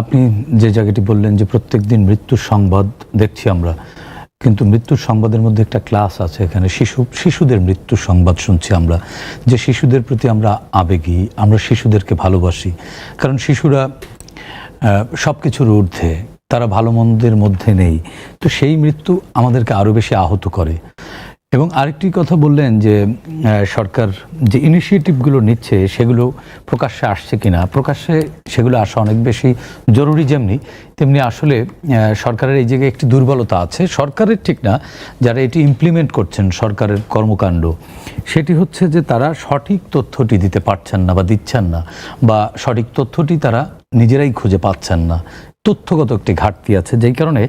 আপনি যে জায়গাটি বললেন যে প্রত্যেক দিন মৃত্যুর সংবাদ দেখছি আমরা, কিন্তু মৃত্যুর সংবাদের মধ্যে একটা ক্লাস আছে। এখানে শিশুদের মৃত্যুর সংবাদ শুনছি আমরা, যে শিশুদের প্রতি আমরা আবেগী, আমরা শিশুদেরকে ভালোবাসি, কারণ শিশুরা সব কিছুর ঊর্ধ্বে, তারা ভালো মন্দের মধ্যে নেই। তো সেই মৃত্যু আমাদেরকে আরও বেশি আহত করে। এবং আরেকটি কথা বললেন যে সরকার যে ইনিশিয়েটিভগুলো নিচ্ছে সেগুলো প্রকাশ্যে আসছে কিনা। প্রকাশ্যে সেগুলো আসা অনেক বেশি জরুরি, যেমনি তেমনি আসলে সরকারের এই জায়গায় একটি দুর্বলতা আছে, সরকারের ঠিক না, যারা এটি ইমপ্লিমেন্ট করছেন সরকারের কর্মকাণ্ড, সেটি হচ্ছে যে তারা সঠিক তথ্যটি দিতে পারছেন না বা দিচ্ছেন না, বা সঠিক তথ্যটি তারা নিজেরাই খুঁজে পাচ্ছেন না। তথ্যগত একটি ঘাটতি আছে, যেই কারণে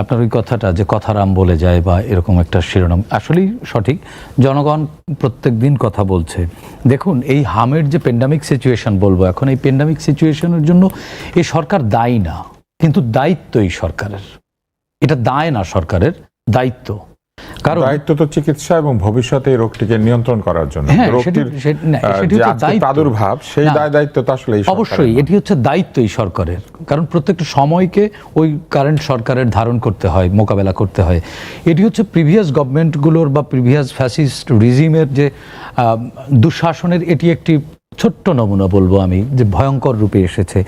আপনার ওই কথাটা যে কথারাম বলে যায় বা এরকম একটা শিরোনাম আসলেই সঠিক। জনগণ প্রত্যেক দিন কথা বলছে। দেখুন, এই হামের যে প্যান্ডামিক সিচুয়েশন বলবো এখন, এই প্যান্ডামিক সিচুয়েশনের জন্য এই সরকার দায়ী না, কিন্তু দায়িত্ব এই সরকারের। এটা দায় না, সরকারের দায়িত্ব। কারণ দায়িত্ব তো চিকিৎসা এবং ভবিষ্যতে এই রোগটিকে নিয়ন্ত্রণ করার জন্য, রোগটির প্রাদুর্ভাব, সেই দায়িত্ব তো আসলে অবশ্যই এটি হচ্ছে দায়িত্ব এই সরকারের। কারণ প্রত্যেকটা সময়কে ওই কারেন্ট সরকারের ধারণ করতে হয়, মোকাবেলা করতে হয়। এটি হচ্ছে প্রিভিয়াস গভর্নমেন্টগুলোর বা প্রিভিয়াস ফ্যাসিস্ট রিজিমের যে দুঃশাসনের এটি একটি ছোট্ট নমুনা বলবো আমি, যে ভয়ঙ্কর রূপে এসেছে।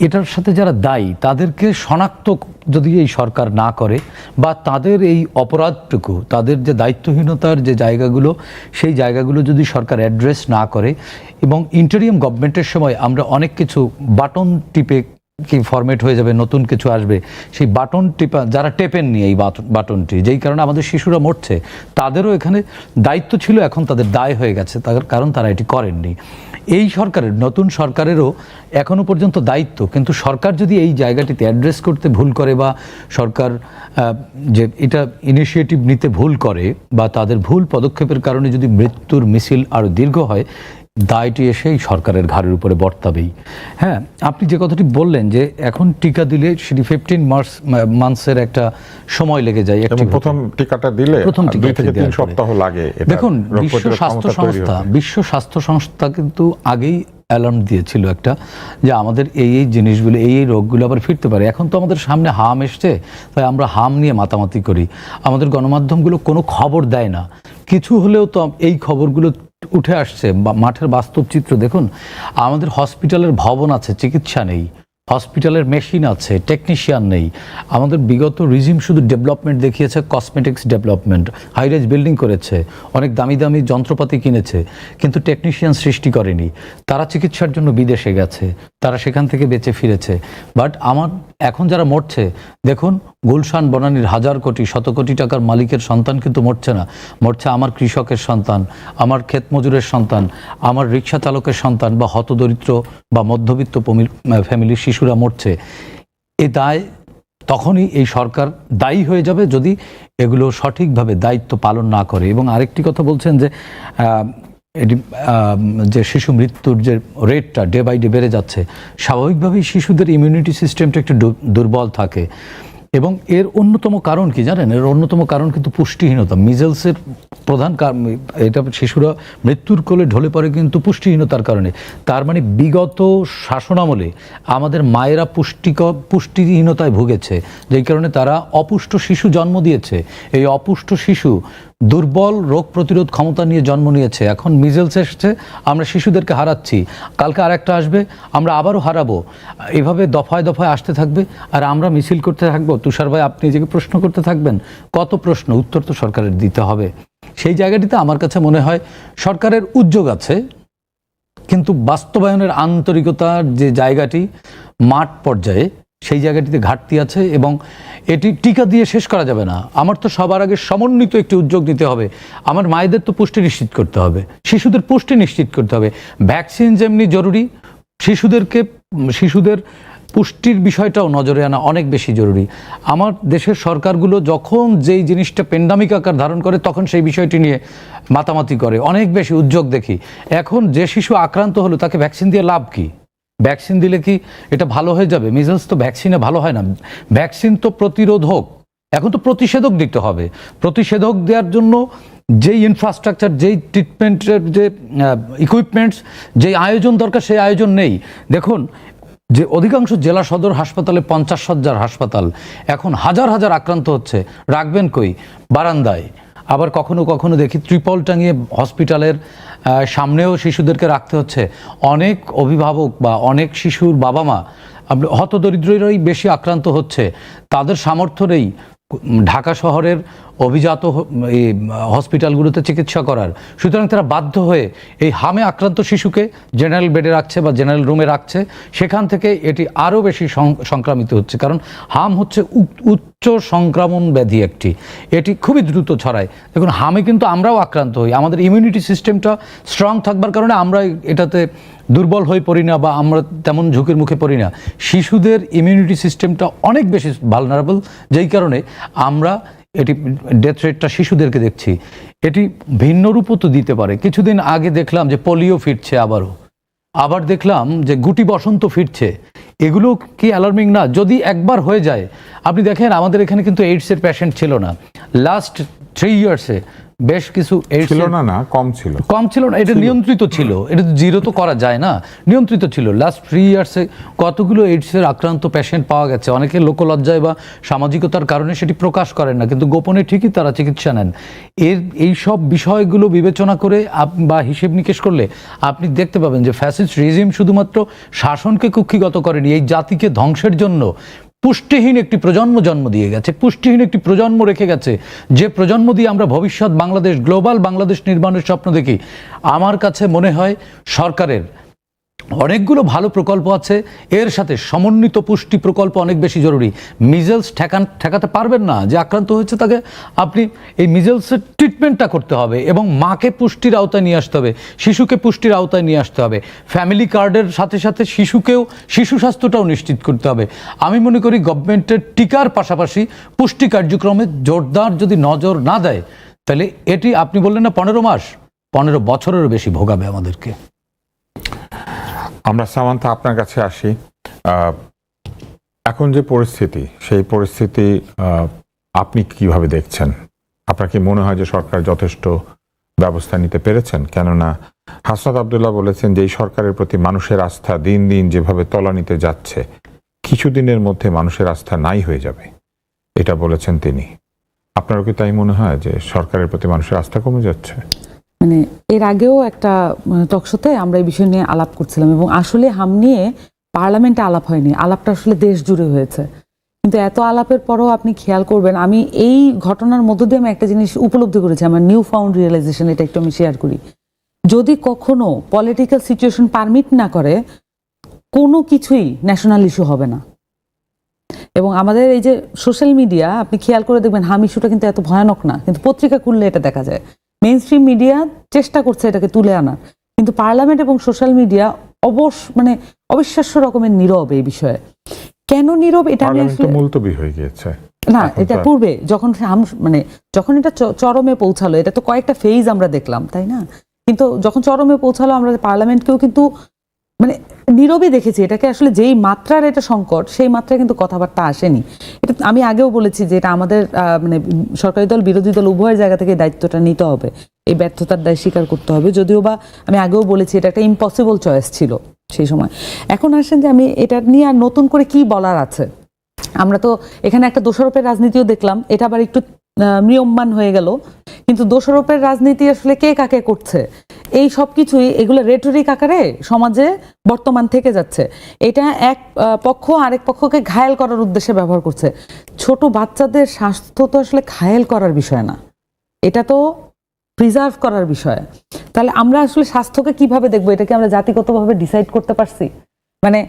এটার সাথে যারা দায়ী তাদেরকে শনাক্ত যদি এই সরকার না করে, বা তাদের এই অপরাধটুকু, তাদের যে দায়িত্বহীনতার যে জায়গাগুলো, সেই জায়গাগুলো যদি সরকার অ্যাড্রেস না করে, এবং ইন্টারিয়াম গভর্নমেন্টের সময় আমরা অনেক কিছু বাটন টিপে কি ফরম্যাট হয়ে যাবে, নতুন কিছু আসবে, সেই বাটন টিপা যারা টেপেননি এই বাটনটি, যেই কারণে আমাদের শিশুরা মরছে, তাদেরও এখানে দায়িত্ব ছিল, এখন তাদের দায় হয়ে গেছে, তার কারণ তারা এটি করেননি। এই সরকারের, নতুন সরকারেরও এখনো পর্যন্ত দায়িত্ব, কিন্তু সরকার যদি এই জায়গাটিতে অ্যাড্রেস করতে ভুল করে, বা সরকার যে এটা ইনিশিয়েটিভ নিতে ভুল করে, বা তাদের ভুল পদক্ষেপের কারণে যদি মৃত্যুর মিছিল আরও দীর্ঘ হয়, দায়টি এসেই সরকারের ঘাড়ের উপরে বর্তাবেই। হ্যাঁ, আপনি যে কথাটি বললেন যে এখন টিকা দিলে সেটি 15 মান্থসের একটা সময় লেগে যায়, প্রথম টিকাটা দিলে 2 থেকে 3 সপ্তাহ লাগে। দেখুন, বিশ্ব স্বাস্থ্য সংস্থা কিন্তু আগেই অ্যালার্ম দিয়েছিল একটা, যে আমাদের এই এই জিনিসগুলো, এই এই রোগগুলো আবার ফিরতে পারে। এখন তো আমাদের সামনে হাম এসছে, তাই আমরা হাম নিয়ে মাতামাতি করি। আমাদের গণমাধ্যমগুলো কোনো খবর দেয় না, কিছু হলেও তো এই খবরগুলো উঠে আসছে, মাঠের বাস্তব চিত্র দেখুন। আমাদের হসপিটালের ভবন আছে, চিকিৎসা নেই। হসপিটালের মেশিন আছে, টেকনিশিয়ান নেই। আমাদের বিগত রিজিম শুধু ডেভেলপমেন্ট দেখিয়েছে, কসমেটিক্স ডেভেলপমেন্ট, হাইরাইজ বিল্ডিং করেছে, অনেক দামি দামি যন্ত্রপাতি কিনেছে, কিন্তু টেকনিশিয়ান সৃষ্টি করেনি। তারা চিকিৎসার জন্য বিদেশে গেছে, তারা সেখান থেকে বেঁচে ফিরেছে। বাট আমার এখন যারা মরছে, দেখুন, গুলশান বনানীর হাজার কোটি, শত কোটি টাকার মালিকের সন্তান কিন্তু মরছে না, মরছে আমার কৃষকের সন্তান, আমার ক্ষেত মজুরের সন্তান, আমার রিক্সা চালকের সন্তান, বা হতদরিদ্র বা মধ্যবিত্ত ফ্যামিলির শিশুরা মরছে। এ দায় তখনই এই সরকার দায়ী হয়ে যাবে যদি এগুলো সঠিকভাবে দায়িত্ব পালন না করে। এবং আরেকটি কথা বলছেন যে এটি যে শিশু মৃত্যুর যে রেটটা ডে বাই ডে বেড়ে যাচ্ছে, স্বাভাবিকভাবেই শিশুদের ইমিউনিটি সিস্টেমটা একটু দুর্বল থাকে। এবং এর অন্যতম কারণ কি জানেন? এর অন্যতম কারণ কিন্তু পুষ্টিহীনতা। মিজেলসের প্রধান কারণ এটা, শিশুরা মৃত্যুর কোলে ঢলে পড়ে কিন্তু পুষ্টিহীনতার কারণে। তার মানে বিগত শাসনামলে আমাদের মায়েরা পুষ্টিহীনতায় ভুগেছে, যেই কারণে তারা অপুষ্ট শিশু জন্ম দিয়েছে। এই অপুষ্ট শিশু দুর্বল রোগ প্রতিরোধ ক্ষমতা নিয়ে জন্ম নিয়েছে। এখন মিজেলস এসছে, আমরা শিশুদেরকে হারাচ্ছি, কালকে আরেকটা আসবে, আমরা আবারও হারাবো। এভাবে দফায় দফায় আসতে থাকবে, আর আমরা মিছিল করতে থাকবো। তুষার ভাই, আপনি যে প্রশ্ন করতে থাকবেন, কত প্রশ্ন, উত্তর তো সরকারের দিতে হবে। সেই জায়গাটিতে আমার কাছে মনে হয় সরকারের উদ্যোগ আছে, কিন্তু বাস্তবায়নের আন্তরিকতার যে জায়গাটি মাঠ পর্যায়ে, সেই জায়গাটিতে ঘাটতি আছে। এবং এটি টিকা দিয়ে শেষ করা যাবে না। আমার তো সবার আগে সমন্বিত একটি উদ্যোগ নিতে হবে। আমার মায়েদের তো পুষ্টি নিশ্চিত করতে হবে, শিশুদের পুষ্টি নিশ্চিত করতে হবে। ভ্যাকসিন যেমনি জরুরি, শিশুদের পুষ্টির বিষয়টাও নজরে আনা অনেক বেশি জরুরি। আমার দেশের সরকারগুলো যখন যেই জিনিসটা প্যান্ডামিক আকার ধারণ করে, তখন সেই বিষয়টি নিয়ে মাতামাতি করে, অনেক বেশি উদ্যোগ দেখি। এখন যে শিশু আক্রান্ত হলো, তাকে ভ্যাকসিন দিয়ে লাভ কি? ভ্যাকসিন দিলে কি এটা ভালো হয়ে যাবে? মিজেলস তো ভ্যাকসিনে ভালো হয় না। ভ্যাকসিন তো প্রতিরোধক, এখন তো প্রতিষেধক দিতে হবে। প্রতিষেধক দেওয়ার জন্য যেই ইনফ্রাস্ট্রাকচার, যেই ট্রিটমেন্টের যে ইকুইপমেন্টস, যেই আয়োজন দরকার, সেই আয়োজন নেই। দেখুন, যে অধিকাংশ জেলা সদর হাসপাতালে 50 শয্যার হাসপাতাল, এখন হাজার হাজার আক্রান্ত হচ্ছে, রাখবেন কই? বারান্দায়। আবার কখনো কখনো দেখি ত্রিপল টাঙিয়ে হসপিটালের সামনেও শিশুদেরকে রাখতে হচ্ছে। অনেক অভিভাবক বা অনেক শিশুর বাবা মা হতদরিদ্ররাই বেশি আক্রান্ত হচ্ছে, তাদের সামর্থ্য নেই ঢাকা শহরের অভিজাত হসপিটালগুলোতে চিকিৎসা করার। সুতরাং তারা বাধ্য হয়ে এই হামে আক্রান্ত শিশুকে জেনারেল বেডে রাখছে বা জেনারেল রুমে রাখছে। সেখান থেকে এটি আরও বেশি সংক্রামিত হচ্ছে, কারণ হাম হচ্ছে উচ্চ সংক্রমণ ব্যাধি একটি, এটি খুবই দ্রুত ছড়ায়। দেখুন, হামে কিন্তু আমরাও আক্রান্ত হই, আমাদের ইমিউনিটি সিস্টেমটা স্ট্রং থাকবার কারণে আমরা এটাতে দুর্বল হয়ে পড়ি না বা আমরা তেমন ঝুঁকির মুখে পড়ি না। শিশুদের ইমিউনিটি সিস্টেমটা অনেক বেশি ভালনারেবল, যেই কারণে আমরা এটি ডেথ রেটটা শিশুদেরকে দেখছি। এটি ভিন্ন রূপও তো দিতে পারে। কিছুদিন আগে দেখলাম যে পোলিও ফিরছে, আবার দেখলাম যে গুটি বসন্ত ফিরছে। এগুলো কি অ্যালার্মিং না? যদি একবার হয়ে যায়, আপনি দেখেন আমাদের এখানে কিন্তু এইডসের পেশেন্ট ছিল না লাস্ট 3 ইয়ার্সে। বেশ কিছু এইডস ছিল না, কম ছিল না, এটা নিয়ন্ত্রিত ছিল, এটা জিরো তো করা যায় না, নিয়ন্ত্রিত ছিল। লাস্ট 3 ইয়ার্সে কতগুলো এইডসের আক্রান্ত পেশেন্ট পাওয়া গেছে। অনেকে লোকলজ্জায় বা সামাজিকতার কারণে সেটি প্রকাশ করেন না, কিন্তু গোপনে ঠিকই তারা চিকিৎসা নেন। এই সব বিষয়গুলো বিবেচনা করে বা হিসেব নিকেশ করলে আপনি দেখতে পাবেন যে ফ্যাসিস্ট রেজিম শুধুমাত্র শাসনকে কুক্ষিগত করেনি, এই জাতিকে ধ্বংসের জন্য পুষ্টিহীন একটি প্রজন্ম জন্ম দিয়ে গেছে, পুষ্টিহীন একটি প্রজন্ম রেখে গেছে, যে প্রজন্ম দিয়ে আমরা ভবিষ্যৎ বাংলাদেশ, গ্লোবাল বাংলাদেশ নির্মাণের স্বপ্ন দেখি। আমার কাছে মনে হয় সরকারের অনেকগুলো ভালো প্রকল্প আছে, এর সাথে সমন্বিত পুষ্টি প্রকল্প অনেক বেশি জরুরি। মিজেলস ঠেকাতে পারবেন না, যে আক্রান্ত হয়েছে তাকে আপনি এই মিজেলসের ট্রিটমেন্টটা করতে হবে এবং মাকে পুষ্টির আওতায় নিয়ে আসতে হবে, শিশুকে পুষ্টির আওতায় নিয়ে আসতে হবে। ফ্যামিলি কার্ডের সাথে সাথে শিশু স্বাস্থ্যটাও নিশ্চিত করতে হবে। আমি মনে করি গভর্নমেন্টের টিকার পাশাপাশি পুষ্টি কার্যক্রমে জোরদার যদি নজর না দেয়, তাহলে এটি আপনি বললেন না 15 মাস, 15 বছরেরও বেশি ভোগাবে আমাদেরকে। আমরা সামান্থা আপনার কাছে আসি। এখন যে পরিস্থিতি, সেই পরিস্থিতি আপনি কিভাবে দেখছেন? আপনার কি মনে হয় যে সরকার যথেষ্ট ব্যবস্থা নিতে পেরেছেন? কেননা হাসনাত আব্দুল্লাহ বলেছেন যে এই সরকারের প্রতি মানুষের আস্থা দিন দিন যেভাবে তলানিতে যাচ্ছে, কিছুদিনের মধ্যে মানুষের আস্থা নাই হয়ে যাবে, এটা বলেছেন তিনি। আপনারও কি তাই মনে হয় যে সরকারের প্রতি মানুষের আস্থা কমে যাচ্ছে? মানে এর আগেও একটা টকশোতে আমরা এই বিষয় নিয়ে আলাপ করছিলাম, এবং আসলে হাম নিয়ে পার্লামেন্টে আলাপ হয়নি, আলাপটা আসলে দেশ জুড়ে হয়েছে। কিন্তু এত আলাপের পরও আপনি খেয়াল করবেন, আমি এই ঘটনার মধ্য দিয়ে আমি একটা জিনিস উপলব্ধি করেছি, আমার নিউ ফাউন্ড রিয়েলাইজেশন, এটা একটু আমি শেয়ার করি। যদি কখনো পলিটিক্যাল সিচুয়েশন পারমিট না করে, কোনো কিছুই ন্যাশনাল ইস্যু হবে না। এবং আমাদের এই যে সোশ্যাল মিডিয়া, আপনি খেয়াল করে দেখবেন হাম ইস্যুটা কিন্তু এত ভয়ানক না, কিন্তু পত্রিকা খুললে এটা দেখা যায়। মেইন স্ট্রিম মিডিয়া চেষ্টা করছে এটাকে তুলে আনার, কিন্তু পার্লামেন্ট এবং সোশ্যাল মিডিয়া অবিশ্বাস্য রকমের নীরব এই বিষয়ে। কেন নীরব এটা আমি আসলে মুলতবি হয়ে গিয়েছে না, এটা পূর্বে যখন যখন এটা চরমে পৌঁছালো, এটা তো কয়েকটা ফেজ আমরা দেখলাম, তাই না? কিন্তু যখন চরমে পৌঁছালো, আমরা পার্লামেন্টকেও কিন্তু মানে নীরবে দেখেছি। এটাকে আসলে যেই মাত্রার এটা সংকট, সেই মাত্রায় কিন্তু কথাবার্তা আসেনি। এটা আমি আগেও বলেছি যে এটা আমাদের মানে সরকারি দল বিরোধী দল উভয়ের জায়গা থেকে দায়িত্বটা নিতে হবে, এই ব্যর্থতার দায় স্বীকার করতে হবে। যদিও বা আমি আগেও বলেছি এটা একটা ইম্পসিবল চয়েস ছিল সেই সময়। এখন আসেন যে আমি এটা নিয়ে আর নতুন করে কি বলার আছে। আমরা তো এখানে একটা দোষারোপের রাজনীতিও দেখলাম, এটা আবার একটু ম্রিয়মান হয়ে গেল। কিন্তু দোষারোপের রাজনীতি আসলে কে কাকে করছে, এই সব কিছুই এগুলো রেটরিক আকারে সমাজে বর্তমান থেকে যাচ্ছে। এটা এক পক্ষ আরেক পক্ষকে ঘায়েল করার উদ্দেশ্যে ব্যবহার করছে। ছোট বাচ্চাদের স্বাস্থ্য তো আসলে ঘায়েল করার বিষয় না, এটা তো প্রিজার্ভ করার বিষয়। তাহলে আমরা আসলে স্বাস্থ্যকে কিভাবে দেখবো? এটাকে আমরা জাতিগতভাবে ডিসাইড করতে পারছি? মানে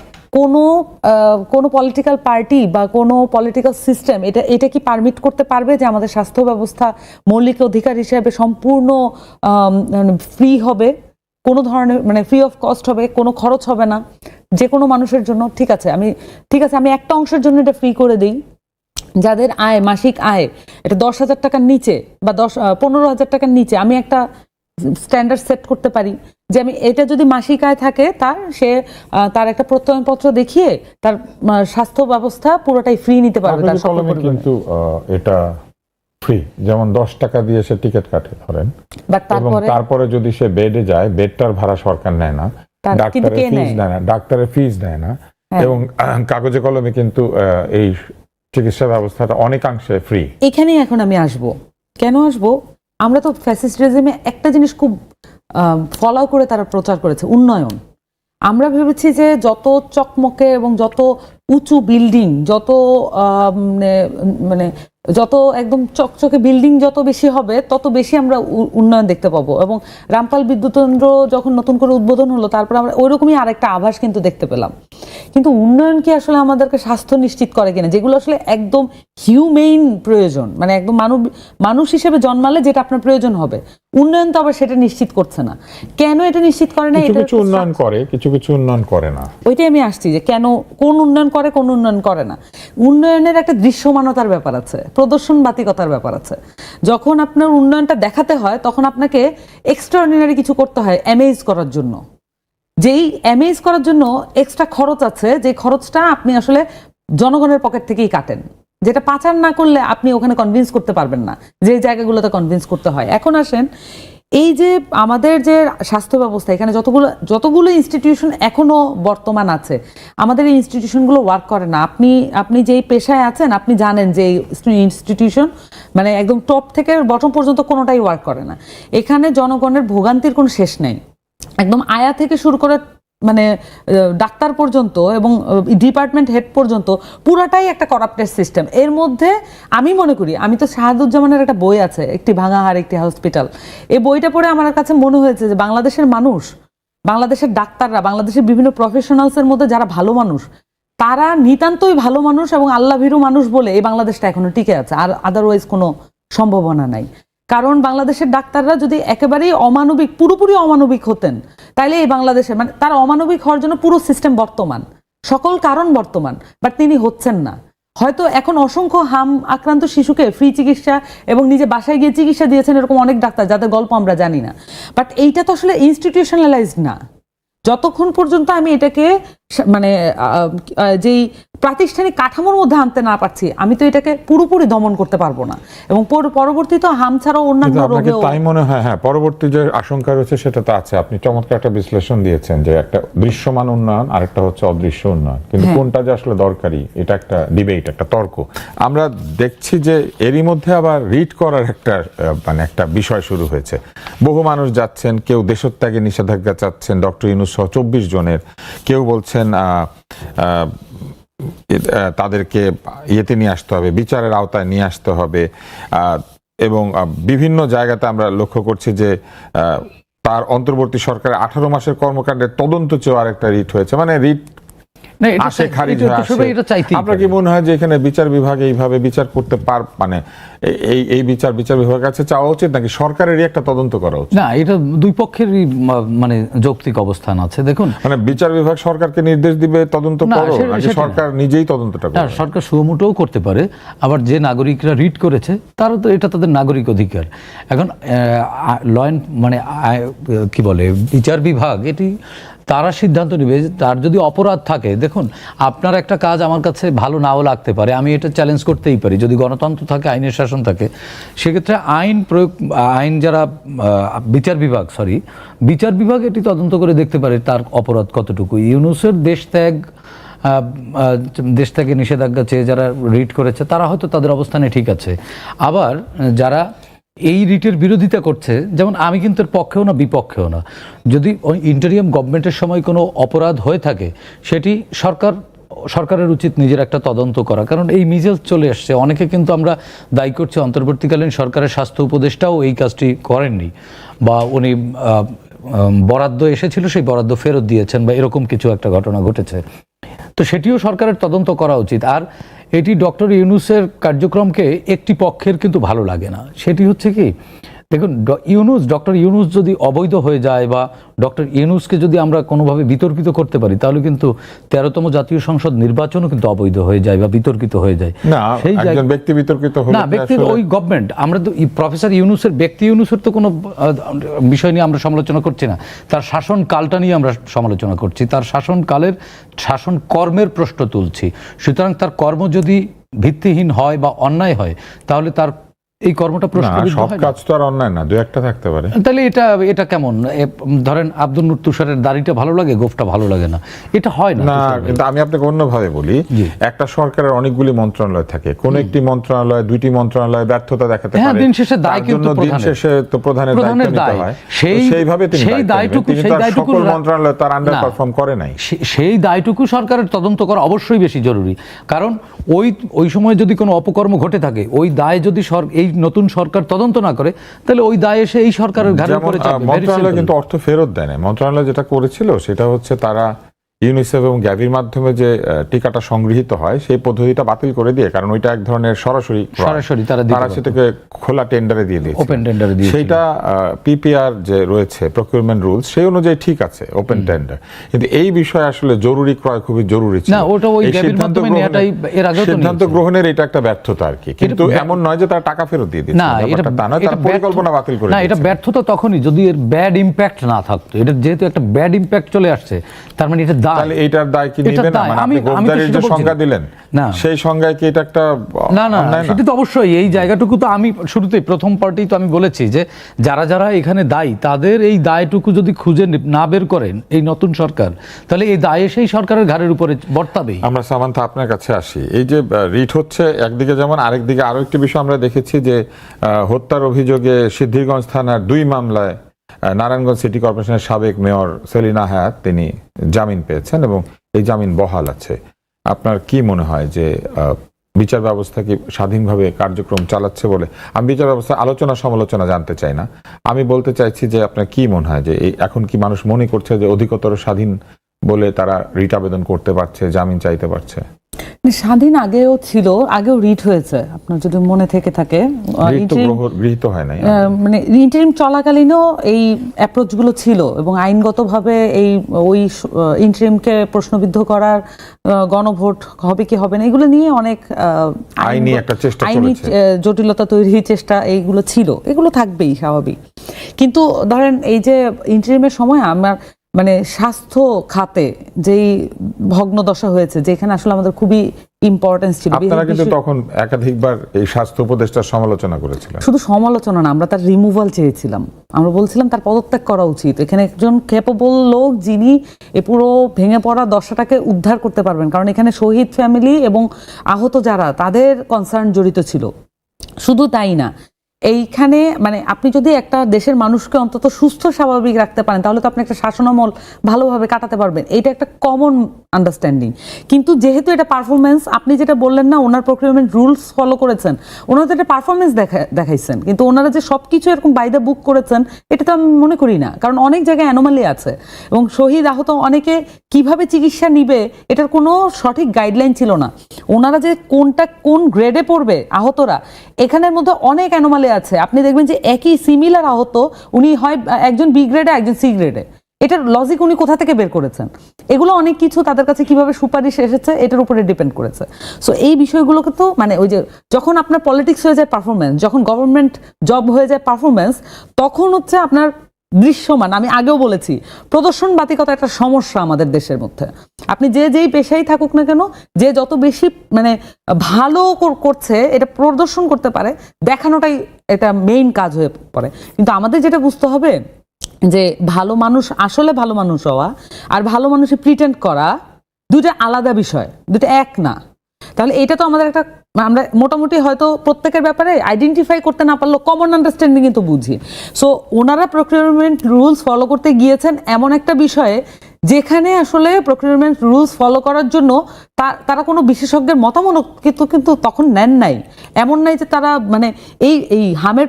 কোনো পলিটিক্যাল পার্টি বা কোনো পলিটিক্যাল সিস্টেম এটা কি পারমিট করতে পারবে যে আমাদের স্বাস্থ্য ব্যবস্থা মৌলিক অধিকার হিসেবে সম্পূর্ণ ফ্রি হবে, কোনো ধরনের মানে ফ্রি অফ কস্ট হবে, কোনো খরচ হবে না যে কোনো মানুষের জন্য? ঠিক আছে আমি একটা অংশের জন্য এটা ফ্রি করে দিই, যাদের আয় মাসিক আয় এটা 10,000 টাকার নিচে বা 15,000 টাকার নিচে, আমি একটা স্ট্যান্ডার্ড সেট করতে পারি যে আমি এটা যদি মাসিক আয় থাকে তার একটা প্রত্যয়নপত্র দেখিয়ে তার স্বাস্থ্য ব্যবস্থা পুরোটাই ফ্রি নিতে পারবে। কিন্তু এটা ফ্রি, যেমন 10 টাকা দিয়ে সে টিকিট কাটে ধরেন, তারপরে যদি সে বেডে যায়, বেডটার ভাড়া সরকার নেয় না, ডাক্তারের ফিজ নেয় না, এবং কাগজে কলমে কিন্তু এই চিকিৎসা ব্যবস্থাটা অনেকাংশে ফ্রি। এখানেই এখন আমি আসব। কেন আসব? আমরা তো ফ্যাসিস্ট রেজিমে একটা জিনিস খুব ফলো করে তারা প্রচার করেছে, উন্নয়ন। আমরা ভেবেছি যে যত চকমকে এবং যত উঁচু বিল্ডিং, যত মানে যত একদম চকচকে বিল্ডিং যত বেশি হবে তত বেশি আমরা উন্নয়ন দেখতে পাবো। এবং রামপাল বিদ্যুৎ কেন্দ্র যখন নতুন করে উদ্বোধন হলো, তারপর আমরা ওইরকমই আরেকটা আভাস কিন্তু দেখতে পেলাম। কিন্তু উন্নয়ন কি আসলে আমাদেরকে স্বাস্থ্য নিশ্চিত করে কিনা, যেগুলো আসলে একদম হিউমেইন প্রয়োজন, মানে একদম মানুষ হিসেবে জন্মালে যেটা আপনার প্রয়োজন হবে, উন্নয়ন তো আবার সেটা নিশ্চিত করছে না। কেন এটা নিশ্চিত করে না? কিছু কিছু উন্নয়ন করে, কিছু কিছু উন্নয়ন করে না। ওইটাই আমি আসছি যে কেন, কোন উন্নয়ন করে, কোন উন্নয়ন করে না। উন্নয়নের একটা দৃশ্যমানতার ব্যাপার আছে, প্রদর্শনবাতিকতার ব্যাপার আছে। যখন আপনার উন্নয়নটা দেখাতে হয় তখন আপনাকে এক্সট্রাঅর্ডিনারি কিছু করতে হয় অ্যামেজ করার জন্য। যেই অ্যামেজ করার জন্য এক্সট্রা খরচ আছে, যে খরচটা আপনি আসলে জনগণের পকেট থেকেই কাটেন, যেটা পাচার না করলে আপনি ওখানে কনভিন্স করতে পারবেন না, যে জায়গাগুলোতে কনভিন্স করতে হয়। এখন আসেন, এই যে আমাদের যে স্বাস্থ্য ব্যবস্থা, এখানে যতগুলো ইনস্টিটিউশন এখনো বর্তমান আছে, আমাদের এই ইনস্টিটিউশনগুলো ওয়ার্ক করে না। আপনি যেই পেশায় আছেন আপনি জানেন যে ইনস্টিটিউশন মানে একদম টপ থেকে বটম পর্যন্ত কোনোটাই ওয়ার্ক করে না। এখানে জনগণের ভোগান্তির কোনো শেষ নেই। একদম আয়া থেকে শুরু করে মানে ডাক্তার পর্যন্ত এবং ডিপার্টমেন্ট হেড পর্যন্ত পুরাটাই একটা করাপ্টেড সিস্টেম। এর মধ্যে আমি মনে করি, আমি তো শাহাদুজ্জামানের একটা বই আছে, একটি ভাঙা হাড় একটি হসপিটাল, এই বইটা পড়ে আমার কাছে মনে হয়েছে যে বাংলাদেশের মানুষ, বাংলাদেশের ডাক্তাররা, বাংলাদেশের বিভিন্ন প্রফেশনালসের মধ্যে যারা ভালো মানুষ, তারা নিতান্তই ভালো মানুষ এবং আল্লাহ ভীরু মানুষ বলে এই বাংলাদেশটা এখনো টিকে আছে। আর আদারওয়াইজ কোনো সম্ভাবনা নাই। কারণ বাংলাদেশের ডাক্তাররা যদি একেবারেই অমানবিক, পুরোপুরি অমানবিক হতেন, তাইলে এই বাংলাদেশে মানে তারা অমানবিক হওয়ার জন্য পুরো সিস্টেম বর্তমান, সকল কারণ বর্তমান, বাট তিনি হচ্ছেন না। হয়তো এখন অসংখ্য হাম আক্রান্ত শিশুকে ফ্রি চিকিৎসা এবং নিজে বাসায় গিয়ে চিকিৎসা দিয়েছেন এরকম অনেক ডাক্তার, যাদের গল্প আমরা জানি না। বাট এইটা তো আসলে ইনস্টিটিউশনালাইজড না। যতক্ষণ পর্যন্ত আমি এটাকে মানে যেই প্রাতিষ্ঠানিক কাঠামোর মধ্যে আনতে না পারছি, আমি তো এটাকে পুরোপুরি দমন করতে পারবো না। এবং পরবর্তী তো হাম ছাড়াও অন্যান্য রোগেও তাই মনে হয়। হ্যাঁ, পরবর্তী যে আশঙ্কা রয়েছে সেটা তো আছে। আপনি চমৎকার একটা বিশ্লেষণ দিয়েছেন যে একটা দৃশ্যমান উন্নয়ন আর একটা হচ্ছে অদৃশ্য উন্নয়ন, কিন্তু কোনটা যে আসলে দরকারি এটা একটা ডিবেট, একটা তর্ক। আমরা দেখছি যে এরই মধ্যে আবার রিট করার একটা মানে একটা বিষয় শুরু হয়েছে। বহু মানুষ যাচ্ছেন, কেউ দেশত্যাগে নিষেধাজ্ঞা চাচ্ছেন ডক্টর ইউনূস সহ 24 জনের, কেউ বলছেন তাদেরকে ইয়েতে নিয়ে আসতে হবে, বিচারের আওতায় নিয়ে আসতে হবে। এবং বিভিন্ন জায়গাতে আমরা লক্ষ্য করছি যে তার অন্তর্বর্তী সরকারের 18 মাসের কর্মকাণ্ডের তদন্ত চেয়ে আরেকটা রিট হয়েছে, মানে রিট আসে খারিজ হয়ে আসে। আপনার কি মনে হয় যে এখানে বিচার বিভাগ এইভাবে বিচার করতে মানে এই বিচার বিভাগের কাছে চাওয়া উচিত, নাকি সরকারেরই একটা তদন্ত করা উচিত? না, এটা দুই পক্ষেরই মানে যৌক্তিক অবস্থান আছে। দেখুন, মানে বিচার বিভাগ সরকারকে নির্দেশ দিবে তদন্ত করো, নাকি সরকার নিজেই তদন্তটা করবে? সরকার সুমোটোও করতে পারে, আবার যে নাগরিকরা রিট করেছে তারা তো এটা তাদের নাগরিক অধিকার। এখন মানে কি বলে বিচার বিভাগ এটি তারা সিদ্ধান্ত নেবে। তার যদি অপরাধ থাকে, দেখুন আপনার একটা কাজ আমার কাছে ভালো নাও লাগতে পারে, আমি এটা চ্যালেঞ্জ করতেই পারি। যদি গণতন্ত্র থাকে, আইনের শাসন থাকে, সেক্ষেত্রে আইন যারা বিচার বিভাগ এটি তদন্ত করে দেখতে পারে তার অপরাধ কতটুকু। ইউনূসের দেশ ত্যাগে নিষেধাজ্ঞা চেয়ে যারা রিট করেছে তারা হয়তো তাদের অবস্থানে ঠিক আছে। আবার যারা এই রিটের বিরোধিতা করছে, যেমন আমি কিন্তু এর পক্ষেও না বিপক্ষেও না। যদি ইন্টারিয়াম গভর্নমেন্টের সময় কোনো অপরাধ হয়ে থাকে, সেটি সরকারের উচিত নিজের একটা তদন্ত করা। কারণ এই মিজেল চলে আসছে, অনেকে কিন্তু আমরা দায়ী করছি অন্তর্বর্তীকালীন সরকারের স্বাস্থ্য উপদেষ্টাও এই কাজটি করেননি, বা উনি বরাদ্দ এসেছিল সেই বরাদ্দ ফেরত দিয়েছেন, বা এরকম কিছু একটা ঘটনা ঘটেছে। তো সেটিও সরকারের তদন্ত করা উচিত। আর এটি ডক্টর ইউনূসের কার্যক্রমকে একটি পক্ষের কিন্তু ভালো লাগে না। সেটি হচ্ছে কি, দেখুন ডক্টর ইউনূস যদি অবৈধ হয়ে যায়, বা ডক্টর ইউনূসকে যদি আমরা কোনোভাবে বিতর্কিত করতে পারি, তাহলে কিন্তু 13তম জাতীয় সংসদ নির্বাচনও কিন্তু অবৈধ হয়ে যায় বা বিতর্কিত হয়ে যায়। সেই ব্যক্তি বিতর্কিত হলে না, ব্যক্তি ওই গভর্নমেন্ট, আমরা তো প্রফেসর ইউনূসের তো কোনো বিষয় নিয়ে আমরা সমালোচনা করছি না, তার শাসন কালটা নিয়ে আমরা সমালোচনা করছি, তার শাসন কর্মের প্রশ্ন তুলছি। সুতরাং তার কর্ম যদি ভিত্তিহীন হয় বা অন্যায় হয়, তাহলে তার এই কর্মটা না, প্রশ্নবিদ্ধ সব হয় না? কাজ তো আর অন্যায় না, দু একটা থাকতে পারে। তাহলে এটা কেমন? ধরেন আব্দুল নূর তুষারের দাড়িটা ভালো লাগে, গোফটা ভালো লাগে না, এটা হয় না। না, কিন্তু আমি আপনাকে অন্যভাবে বলি, জি। একটা সরকারের অনেকগুলি মন্ত্রণালয় থাকে, কোন একটি মন্ত্রণালয়, দুইটি মন্ত্রণালয় ব্যর্থতা দেখাতে হ্যাঁ, পারে, দিন শেষে দায় তার কিন্তু জন্য দিন প্রধানের। শেষে তো প্রধানের দায়িত্ব নিতে দায়। হয়। সেই- সেইভাবে তিনি সেই দায়িত্ব নেবেন। দায়টুকু- তিনি সেই তার দায়টুকু সকল মন্ত্রণালয় তার আন্ডার না। পারফর্ম করে নাই। সেই দায়টুকু সরকারের তদন্ত করা অবশ্যই বেশি জরুরি, কারণ ওই সময় যদি কোনো অপকর্ম ঘটে থাকে, ওই দায় যদি এই নতুন সরকার তদন্ত না করে, তাহলে ওই দায় এসে এই সরকারের ঘাড়ের যেমন উপরে চাপবে। Very মন্ত্রণালয় simple. কিন্তু অর্থ ফেরত দেয় না। মন্ত্রণালয় যেটা করেছিল সেটা হচ্ছে তারা ইউনিসেফ এবং গ্যাভির মাধ্যমে যে টিকাটা সংগৃহীত হয় সেই পদ্ধতিটা বাতিল করে দিয়ে, কারণ ওইটা এক ধরনের সরাসরি তারা দিতে তারা পারতো। সেটাকে খোলা টেন্ডারে দিয়ে দিয়েছে, ওপেন টেন্ডারে দিয়েছিল। সেইটা পিপিআর যে রয়েছে প্রকিউরমেন্ট রুলস, সেই অনুযায়ী ঠিক আছে ওপেন টেন্ডার, কিন্তু এই বিষয়ে আসলে জরুরি ক্রয় খুবই জরুরি ছিল না, ওটা ওই এই গ্যাভির সিদ্ধান্ত মাধ্যমে নেওয়াটাই এর আগেও তো সিদ্ধান্ত নিয়েছে। গ্রহণের এটা একটা ব্যর্থতা আর কি, কিন্তু এমন নয় যে তারা টাকা ফেরত দিয়ে দিচ্ছে, না, ব্যাপারটা তা নয়, তারা পরিকল্পনা বাতিল করে না, এটা দিয়েছে। ব্যর্থতা তখনই যদি এর ব্যাড ইম্প্যাক্ট না থাকতো। এটা যেহেতু একটা ব্যাড ইম্প্যাক্ট চলে আসছে, তার মানে এটা দায়। তাহলে এইটার দায় কি এটা নেবে না? দায়। মানে আমি আপনি তো গোফদারির সেটা যে বলছি সংজ্ঞা না। দিলেন, না। সেই সংজ্ঞায় কি এটা একটা না, অন্যায় না? সেটা তো অবশ্যই। এই জায়গাটুকু তো আমি শুরুতেই প্রথম পার্টি তো আমি বলেছি যে যারা এখানে দায়ী, তাদের এই দায়টুকু যদি খুঁজে না বের করেন এই নতুন সরকার, তাহলে এই দায় সেই সরকারের ঘাড়ের উপরে বর্তাবেই। আমরা সামান্থা আপনার কাছে আসি। এই যে রিট হচ্ছে একদিকে, যেমন আরেকদিকে আরো একটি বিষয় আমরা দেখেছি যে হত্যার অভিযোগে সিদ্ধিরগঞ্জ থানার 2 মামলায় নারায়ণগঞ্জ সিটি কর্পোরেশনের সাবেক মেয়র সেলিনা হায়াত তিনি জামিন পেয়েছেন এবং এই জামিন বহাল আছে। আপনার কি মনে হয় যে বিচার ব্যবস্থা কি স্বাধীনভাবে কার্যক্রম চালাচ্ছে বলে? আমি বিচার ব্যবস্থা আলোচনা সমালোচনা জানতে চাই না, আমি বলতে চাইছি যে আপনার কি মনে হয় যে এখন কি মানুষ মনে করছে যে অধিকতর স্বাধীন বলে তারা রিট আবেদন করতে পারছে, জামিন চাইতে পারছে? স্বাধীন আগেও ছিল, আগেও রিট হয়েছে, আপনার যদি মনে থেকে থাকে। রিট তো গৃহীত হয় নাই, মানে ইন্টারিম চলাকালীনও এই অ্যাপ্রোচগুলো ছিল এবং আইনগতভাবে ওই ইন্টারিমকে প্রশ্নবিদ্ধ করার, গণভোট হবে কি হবে না, এগুলো নিয়ে অনেক আইনি একটা চেষ্টা আইনি চলেছে। জটিলতা তৈরির চেষ্টা এইগুলো ছিল, এগুলো থাকবেই স্বাভাবিক। কিন্তু ধরেন এই যে ইন্টারিমের সময় আমার মানে স্বাস্থ্য খাতে যেই ভগ্নদশা হয়েছে, যেখানে আসলে আমাদের খুবই ইম্পর্টেন্স ছিল। আপনারা কিন্তু তখন একাধিকবার এই স্বাস্থ্য উপদেষ্টার সমালোচনা করেছিলেন। শুধু সমালোচনা না, আমরা তার রিমুভাল চেয়েছিলাম। আমরা বলছিলাম তার পদত্যাগ করা উচিত। এখানে একজন ক্যাপেবল লোক যিনি এ পুরো ভেঙে পড়া দশাটাকে উদ্ধার করতে পারবেন, কারণ এখানে শহীদ ফ্যামিলি এবং আহত যারা, তাদের কনসার্ন জড়িত ছিল। শুধু তাই না, এইখানে মানে আপনি যদি একটা দেশের মানুষকে অন্তত সুস্থ স্বাভাবিক রাখতে পারেন, তাহলে তো আপনি একটা শাসনামল ভালোভাবে কাটাতে পারবেন। এটা একটা কমন আন্ডারস্ট্যান্ডিং। কিন্তু যেহেতু এটা পারফরমেন্স, আপনি যেটা বললেন না, ওনার প্রকিউরমেন্ট রুলস ফলো করেছেন, ওনারা তো একটা পারফরমেন্স দেখাইছেন, কিন্তু ওনারা যে সবকিছু এরকম বাই দ্য বুক করেছেন এটা তো আমি মনে করি না, কারণ অনেক জায়গায় অ্যানোমালি আছে এবং শহীদ আহত অনেকে কিভাবে চিকিৎসা নিবে এটার কোনো সঠিক গাইডলাইন ছিল না। ওনারা যে কোন গ্রেডে পড়বে আহতরা, এখানের মধ্যে অনেক অ্যানোমালি আছে। আপনি দেখবেন যে একই সিমিলার আহত, উনি হয় একজন বি গ্রেডে একজন সি গ্রেডে, এটার লজিক উনি কোথা থেকে বের করেছেন? এগুলো অনেক কিছু তাদের কাছে কিভাবে সুপারিশ এসেছে এটার উপরে ডিপেন্ড করেছে। সো এই বিষয়গুলোকে তো মানে ওই যে যখন আপনার পলিটিক্স হয়ে যায় পারফরমেন্স, যখন গভর্নমেন্ট জব হয়ে যায় পারফরমেন্স, তখন হচ্ছে আপনার দৃশ্যমান, আমি আগেও বলেছি, প্রদর্শনবাতিকতা একটা সমস্যা আমাদের দেশের মধ্যে। আপনি যেই পেশাই থাকুক না কেন, যে যত বেশি মানে ভালো করছে, এটা প্রদর্শন করতে পারে, দেখানোটাই এটা মেইন কাজ হয়ে পড়ে। কিন্তু আমাদের যেটা বুঝতে হবে যে ভালো মানুষ, আসলে ভালো মানুষ হওয়া আর ভালো মানুষে প্রিটেন্ড করা দুইটা আলাদা বিষয়, দুটো এক না। তাহলে এটা তো আমাদের একটা, আমরা মোটামুটি হয়তো প্রত্যেকের ব্যাপারে আইডেন্টিফাই করতে না পারলেও কমন আন্ডারস্ট্যান্ডিং কিন্তু বুঝি। সো ওনারা প্রকিউরমেন্ট রুলস ফলো করতে গিয়েছেন এমন একটা বিষয়ে যেখানে আসলে প্রকিউরমেন্ট রুলস ফলো করার জন্য তারা কোনো বিশেষজ্ঞের মতামত কিন্তু তখন নেন নাই। এমন নাই যে তারা মানে এই হামের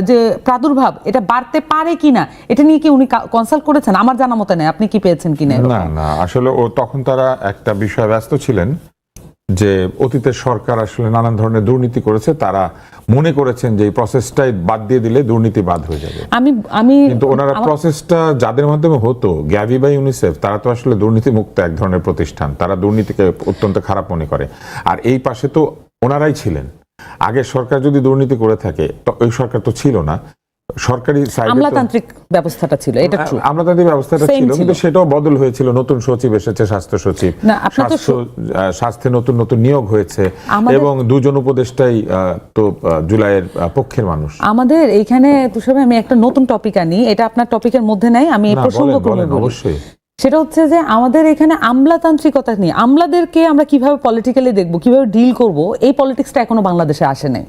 যে প্রাদুর্ভাব এটা বাড়তে পারে কিনা এটা নিয়ে কি উনি কনসাল্ট করেছেন? আমার জানা মতে নেই, আপনি কি পেয়েছেন কিনা? না, আসলে তখন তারা একটা বিষয়ে ব্যস্ত ছিলেন যে অতীতের সরকার আসলে নানান ধরনের দুর্নীতি করেছে, তারা মনে করেছেন যে এই প্রসেসটাই বাদ দিয়ে দিলে দুর্নীতি বাদ হয়ে যাবে। কিন্তু ওনারা প্রসেসটা যাদের মাধ্যমে হতো, গ্যাভি বা ইউনিসেফ, তারা তো আসলে দুর্নীতি মুক্ত এক ধরনের প্রতিষ্ঠান, তারা দুর্নীতিকে অত্যন্ত খারাপ মনে করে। আর এই পাশে তো ওনারাই ছিলেন। আগের সরকার যদি দুর্নীতি করে থাকে, তো ওই সরকার তো ছিল না, সরকারি সাইডে আমলাতান্ত্রিক ব্যবস্থাটা ছিল, এটা ট্রু। আমলাতান্ত্রিক ব্যবস্থাটা ছিল, কিন্তু সেটাও বদল হয়েছিল। নতুন সচিব এসেছে, স্বাস্থ্য সচিব, স্বাস্থ্যে নতুন নতুন নিয়োগ হয়েছে, এবং দুজন উপদেষ্টাই তো জুলাইয়ের পক্ষের মানুষ। আমাদের এইখানে তুষার, আমি একটা নতুন টপিক আনি, এটা আপনার টপিকের মধ্যে নাই, আমি এই প্রসঙ্গক্রমে বলি। অবশ্যই। সেটা হচ্ছে যে আমাদের এখানে আমলাতান্ত্রিকতা নিয়ে, আমলাদেরকে আমরা কিভাবে পলিটিক্যালি দেখবো, কিভাবে ডিল করব, এই পলিটিক্সটা এখনো বাংলাদেশে আসে নাই।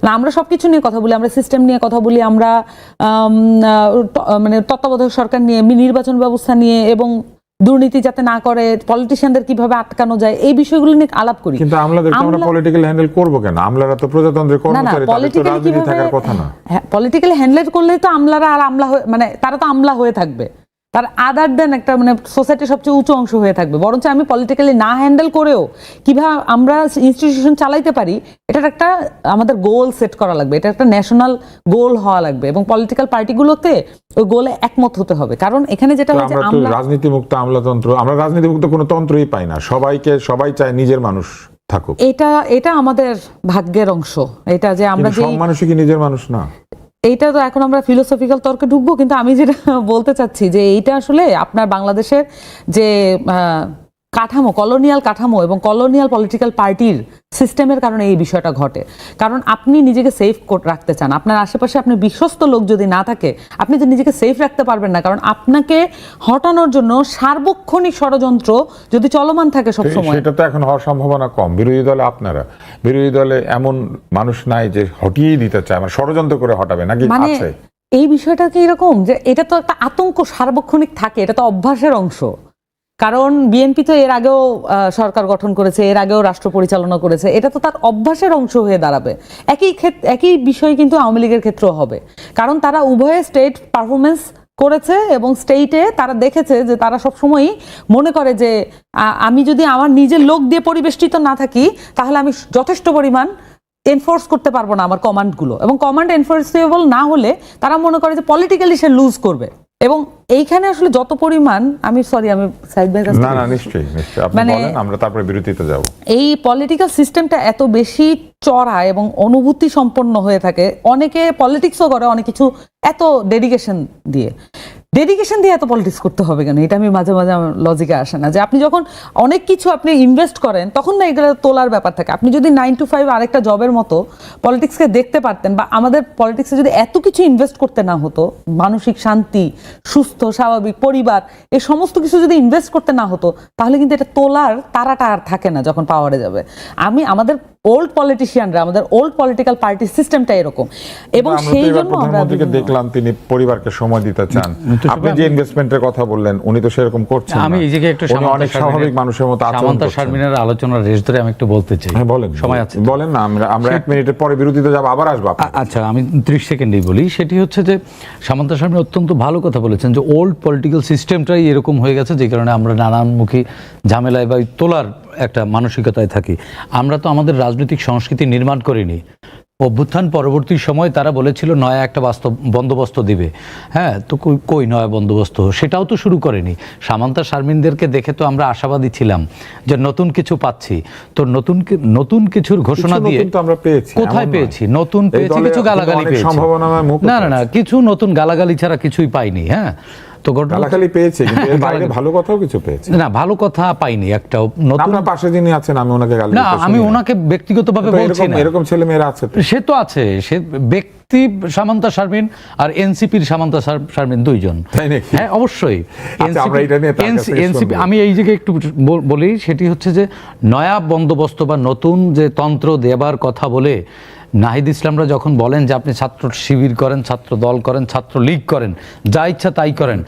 না, আমরা সবকিছু নিয়ে কথা বলি, আমরা সিস্টেম নিয়ে কথা বলি, আমরা মানে তত্ত্বাবধায়ক সরকার নিয়ে, নির্বাচন ব্যবস্থা নিয়ে, এবং দুর্নীতি যাতে না করে পলিটিশিয়ানদের কিভাবে আটকানো যায়, এই বিষয়গুলো নিয়ে আলাপ করি। কিন্তু আমলাদেরকে আমরা পলিটিক্যালি হ্যান্ডেল করব কেন? আমলারা তো প্রজাতন্ত্রের কর্মচারী, তাদের তো রাজনীতি থাকার কথা না। পলিটিক্যালি হ্যান্ডেল করলেই তো আমলারা আর আমলা মানে তারা তো আমলা হয়ে থাকবে, তার আদার দেন একটা মানে সোসাইটির সবচেয়ে উঁচু অংশ হয়ে থাকবে। বরঞ্চ আমি পলিটিক্যালি না হ্যান্ডেল করেও কিভাবে আমরা ইনস্টিটিউশন চালাইতে পারি, এটার একটা আমাদের গোল সেট করা লাগবে, এটা একটা ন্যাশনাল গোল হওয়া লাগবে, এবং পলিটিক্যাল পার্টিগুলোতে ওই গোলে একমত হতে হবে। কারণ এখানে যেটা হচ্ছে আমরা রাজনীতি মুক্ত আমলাতন্ত্র, আমরা রাজনীতি মুক্ত কোনো তন্ত্রই পাই না। সবাই চায় নিজের মানুষ থাকুক। এটা আমাদের ভাগ্যের অংশ, এটা যে আমরা যে সব মানুষই কি নিজের মানুষ না? এইটা তো এখন আমরা ফিলোসফিক্যাল তর্কে ঢুকবো, কিন্তু আমি যেটা বলতে চাচ্ছি যে এইটা আসলে আপনার বাংলাদেশের যে কাঠামো, কলোনিয়াল কাঠামো এবং কলোনিয়াল পলিটিক্যাল পার্টির সিস্টেমের কারণে এই বিষয়টা ঘটে। কারণ আপনি নিজেকে সেফ রাখতে চান, আপনার আশেপাশে আপনার বিশ্বস্ত লোক যদি না থাকে, আপনি তো নিজেকে সেফ রাখতে পারবেন না। কারণ আপনাকে হটানোর জন্য সার্বক্ষণিক ষড়যন্ত্র যদি চলমান থাকে সবসময়, সেটা তো এখন হওয়ার সম্ভাবনা কম। বিরোধী দলে আপনারা, বিরোধী দলে এমন মানুষ নাই যে হটিয়ে দিতে চায়, মানে ষড়যন্ত্র করে হটাবে, নাকি আছে? এই বিষয়টা কি এরকম যে এটা তো একটা আতঙ্ক সার্বক্ষণিক থাকে, এটা তো অভ্যাসের অংশ। কারণ বিএনপি তো এর আগেও সরকার গঠন করেছে, এর আগেও রাষ্ট্র পরিচালনা করেছে, এটা তো তার অভ্যাসের অংশ হয়ে দাঁড়াবে। একই বিষয় কিন্তু আওয়ামী লীগের ক্ষেত্রেও হবে, কারণ তারা উভয়ে স্টেট পারফরমেন্স করেছে, এবং স্টেটে তারা দেখেছে যে তারা সবসময়ই মনে করে যে আমি যদি আমার নিজের লোক দিয়ে পরিবেষ্টিত না থাকি, তাহলে আমি যথেষ্ট পরিমাণ এনফোর্স করতে পারবো না আমার কমান্ডগুলো, এবং কমান্ড এনফোর্সেবল না হলে তারা মনে করে যে পলিটিক্যালি সে লুজ করবে। এবং এইখানে আসলে যত পরিমাণ আমি সাইদ ভাইয়ের কাছে, না নিশ্চয়ই আপনি বলেন, আমরা তারপরে বিরতিতে যাব। এই পলিটিক্যাল সিস্টেমটা এত বেশি চড়া এবং অনুভূতি সম্পন্ন হয়ে থাকে, অনেকে পলিটিক্সও করে অনেক কিছু এত ডেডিকেশন দিয়ে এত পলিটিক্স করতে হবে কেন? এটা আমি মাঝে মাঝে আমার লজিকে আসে না, যে আপনি যখন অনেক কিছু আপনি ইনভেস্ট করেন তখন না এগুলো তোলার ব্যাপার থাকে। আপনি যদি 9 to 5 আরেকটা জবের মতো পলিটিক্সকে দেখতে পারতেন, বা আমাদের পলিটিক্সে যদি এত কিছু ইনভেস্ট করতে না হতো, মানসিক শান্তি, সুস্থ স্বাভাবিক পরিবার, এই সমস্ত কিছু যদি ইনভেস্ট করতে না হতো, তাহলে কিন্তু এটা তোলার তারাটা আর থাকে না যখন পাওয়ারে যাবে। আমাদের ওল্ড পলিটিশিয়ানরা, আমাদের ওল্ড পলিটিক্যাল পার্টি সিস্টেমটা এরকম, এবং সেই জন্য আমরা দেখলাম তিনি পরিবারকে সময় দিতে চান। আপনি যে ইনভেস্টমেন্টের কথা বললেন, উনি তো সেরকম করছেন না। আমি এই জায়গায় একটু অনেক স্বাভাবিক মানুষের মতো আচরণ করছেন। সামান্তা শারমিনের আলোচনার রেশ ধরে আমি একটু বলতে চাই। হ্যাঁ বলেন, সময় আছে? বলেন না, আমরা 1 মিনিটের পরে বিরতিতে যাব, আবার আসবো। আচ্ছা, আমি 30 সেকেন্ডেই বলি। সেটি হচ্ছে যে সামান্তা শারমিন অত্যন্ত ভালো কথা বলেছেন, যে ওল্ড পলিটিক্যাল সিস্টেমটাই এরকম হয়ে গেছে, যে কারণে আমরা নানানমুখী ঝামেলায় বা তোলার একটা মানসিকতায় থাকি। আমরা তো আমাদের রাজনৈতিক সংস্কৃতি নির্মাণ করিনি। অভ্যুত্থান পরবর্তী সময় তারা বলেছিল নয়া একটা বন্দোবস্ত দিবে, হ্যাঁ, তো কই নয়া বন্দোবস্ত? সেটাও তো শুরু করেনি। সামান্তা শারমিনদেরকে দেখে তো আমরা আশাবাদী ছিলাম যে নতুন কিছু পাচ্ছি, তো নতুন কিছুর ঘোষণা দিয়ে আমরা পেয়েছি। কোথায় পেয়েছি? নতুন পেয়েছি, কিছু গালাগালি পেয়েছি। না, কিছু নতুন গালাগালি ছাড়া কিছুই পাইনি। হ্যাঁ, তো গালাগালি পেয়েছে, কিন্তু এর বাইরে ভালো কথাও কিছু পেয়েছে না, ভালো কথা পাইনি একটাও। নতুন পাশে যিনি আছেন, আমি ওনাকে গালি না, আমি ওনাকে ব্যক্তিগতভাবে বলছি না। এরকম ছেলে মেয়েরা আছে, সে তো আছে, সে ব্যক্তি সামান্তা শারমিন আর এনসিপির সামান্তা শারমিন দুইজন। হ্যাঁ অবশ্যই এনসিপি। আমি এই জায়গায় একটু বলি, সেটি হচ্ছে যে নয়া বন্দোবস্ত বা নতুন যে তন্ত্র দেবার কথা বলে নাহিদ ইসলামরা যখন বলেন যে আপনি ছাত্র শিবির করেন, ছাত্র দল করেন, ছাত্র লীগ করেন, যা ইচ্ছা তাই করেন,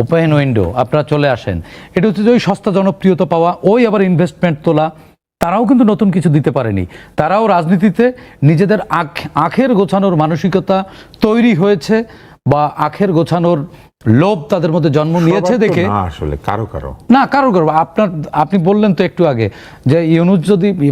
ওপেন উইন্ডো, আপনারা চলে আসেন। এটা হচ্ছে যে ওই সস্তা জনপ্রিয়তা পাওয়া, ওই আবার ইনভেস্টমেন্ট তোলা। তারাও কিন্তু নতুন কিছু দিতে পারেনি। তারাও রাজনীতিতে নিজেদের আখের গোছানোর মানসিকতা তৈরি হয়েছে, বা আখের গোছানোর লোভ তাদের মধ্যে জন্ম নিয়েছে দেখে। আসলে কারো আপনি বললেন তো একটু আগে যে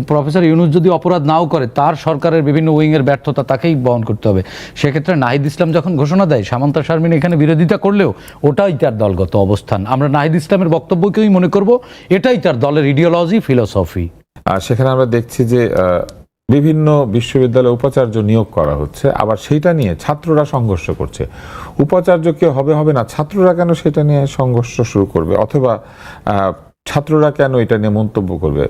প্রফেসর ইউনূস যদি অপরাধ নাও করে, তার সরকারের বিভিন্ন উইং এর ব্যর্থতা তাকেই বহন করতে হবে। সেক্ষেত্রে নাহিদ ইসলাম যখন ঘোষণা দেয়, সামান্তা শারমিন এখানে বিরোধিতা করলেও ওটাই তার দলগত অবস্থান। আমরা নাহিদ ইসলামের বক্তব্যকেই মনে করব এটাই তার দলের ইডিওলজি, ফিলোসফি। সেখানে আমরা দেখছি যে বিভিন্ন বিশ্ববিদ্যালয়ে উপাচার্য নিয়োগ করা হচ্ছে, আবার সেইটা নিয়ে ছাত্ররা সংঘর্ষ করছে। উপাচার্য কে হবে হবে না, ছাত্ররা কেন সেটা নিয়ে সংঘর্ষ শুরু করবে, অথবা ছাত্ররা কেন এটা নিয়ে মন্তব্য করবে?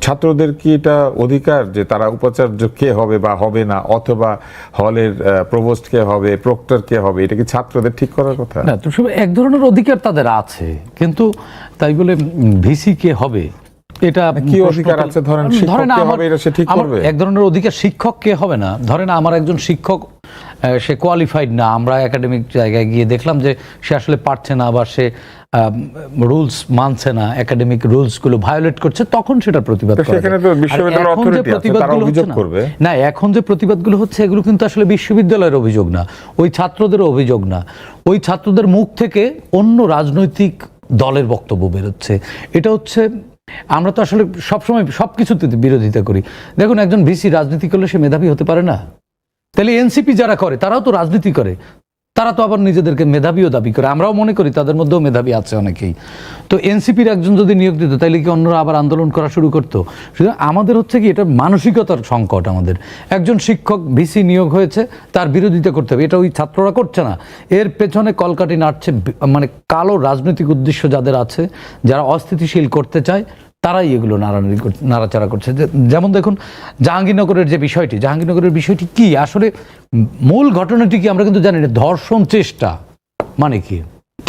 ছাত্রদের কি এটা অধিকার যে তারা উপাচার্য কে হবে বা হবে না, অথবা হলের প্রভোস্ট কে হবে, প্রক্টর কে হবে, এটা কি ছাত্রদের ঠিক করার কথা? না, তো এক ধরনের অধিকার তাদের আছে, কিন্তু তাই বলে ভিসি কে হবে এটা কি অধিকার আছে? ধরেন শিক্ষক কে হবে, এটা সে ঠিক করবে। এক ধরনের অধিকার শিক্ষক কে হবে না, ধরেন আমার একজন শিক্ষক সে কোয়ালিফাইড না, আমরা একাডেমিক জায়গায় গিয়ে দেখলাম যে সে আসলে পারছে না বা সে রুলস মানছে না, একাডেমিক রুলস গুলো ভায়োলেট করছে, তখন সেটা প্রতিবাদ করা সেখানে তো বিশ্ববিদ্যালয়ের অথরিটি আছে, তারা অভিযোগ করবে। না, এখন যে প্রতিবাদগুলো হচ্ছে এগুলো কিন্তু আসলে বিশ্ববিদ্যালয়ের অভিযোগ না, ওই ছাত্রদের অভিযোগ না, ওই ছাত্রদের মুখ থেকে অন্য রাজনৈতিক দলের বক্তব্য বেরোচ্ছে। এটা হচ্ছে, আমরা তো আসলে সবসময় সবকিছুতে বিরোধিতা করি। দেখুন, একজন ভিসি রাজনীতি করলে সে মেধাবী হতে পারে না? তাহলে এনসিপি যারা করে তারাও তো রাজনীতি করে, তারা তো আবার নিজেদেরকে মেধাবীও দাবি করে, আমরাও মনে করি তাদের মধ্যেও মেধাবী আছে অনেকেই। তো এনসিপির একজন যদি নিয়োগ দিত তাহলে কি অন্যরা আবার আন্দোলন করা শুরু করতো? সুতরাং আমাদের হচ্ছে কি, এটা মানসিকতার সংকট। আমাদের একজন শিক্ষক ভিসি নিয়োগ হয়েছে, তার বিরোধিতা করতে হবে, এটা ওই ছাত্ররা করছে না। এর পেছনে কলকাঠি নাড়ছে মানে কালো রাজনৈতিক উদ্দেশ্য যাদের আছে, যারা অস্থিতিশীল করতে চায়, তারাই এগুলো নাড়াচাড়া করছে। যেমন দেখুন জাহাঙ্গীরনগরের যে বিষয়টি, জাহাঙ্গীরনগরের বিষয়টি কি আসলে মূল ঘটনাটি কি আমরা কিন্তু জানি না। ধর্ষণ চেষ্টা মানে কি,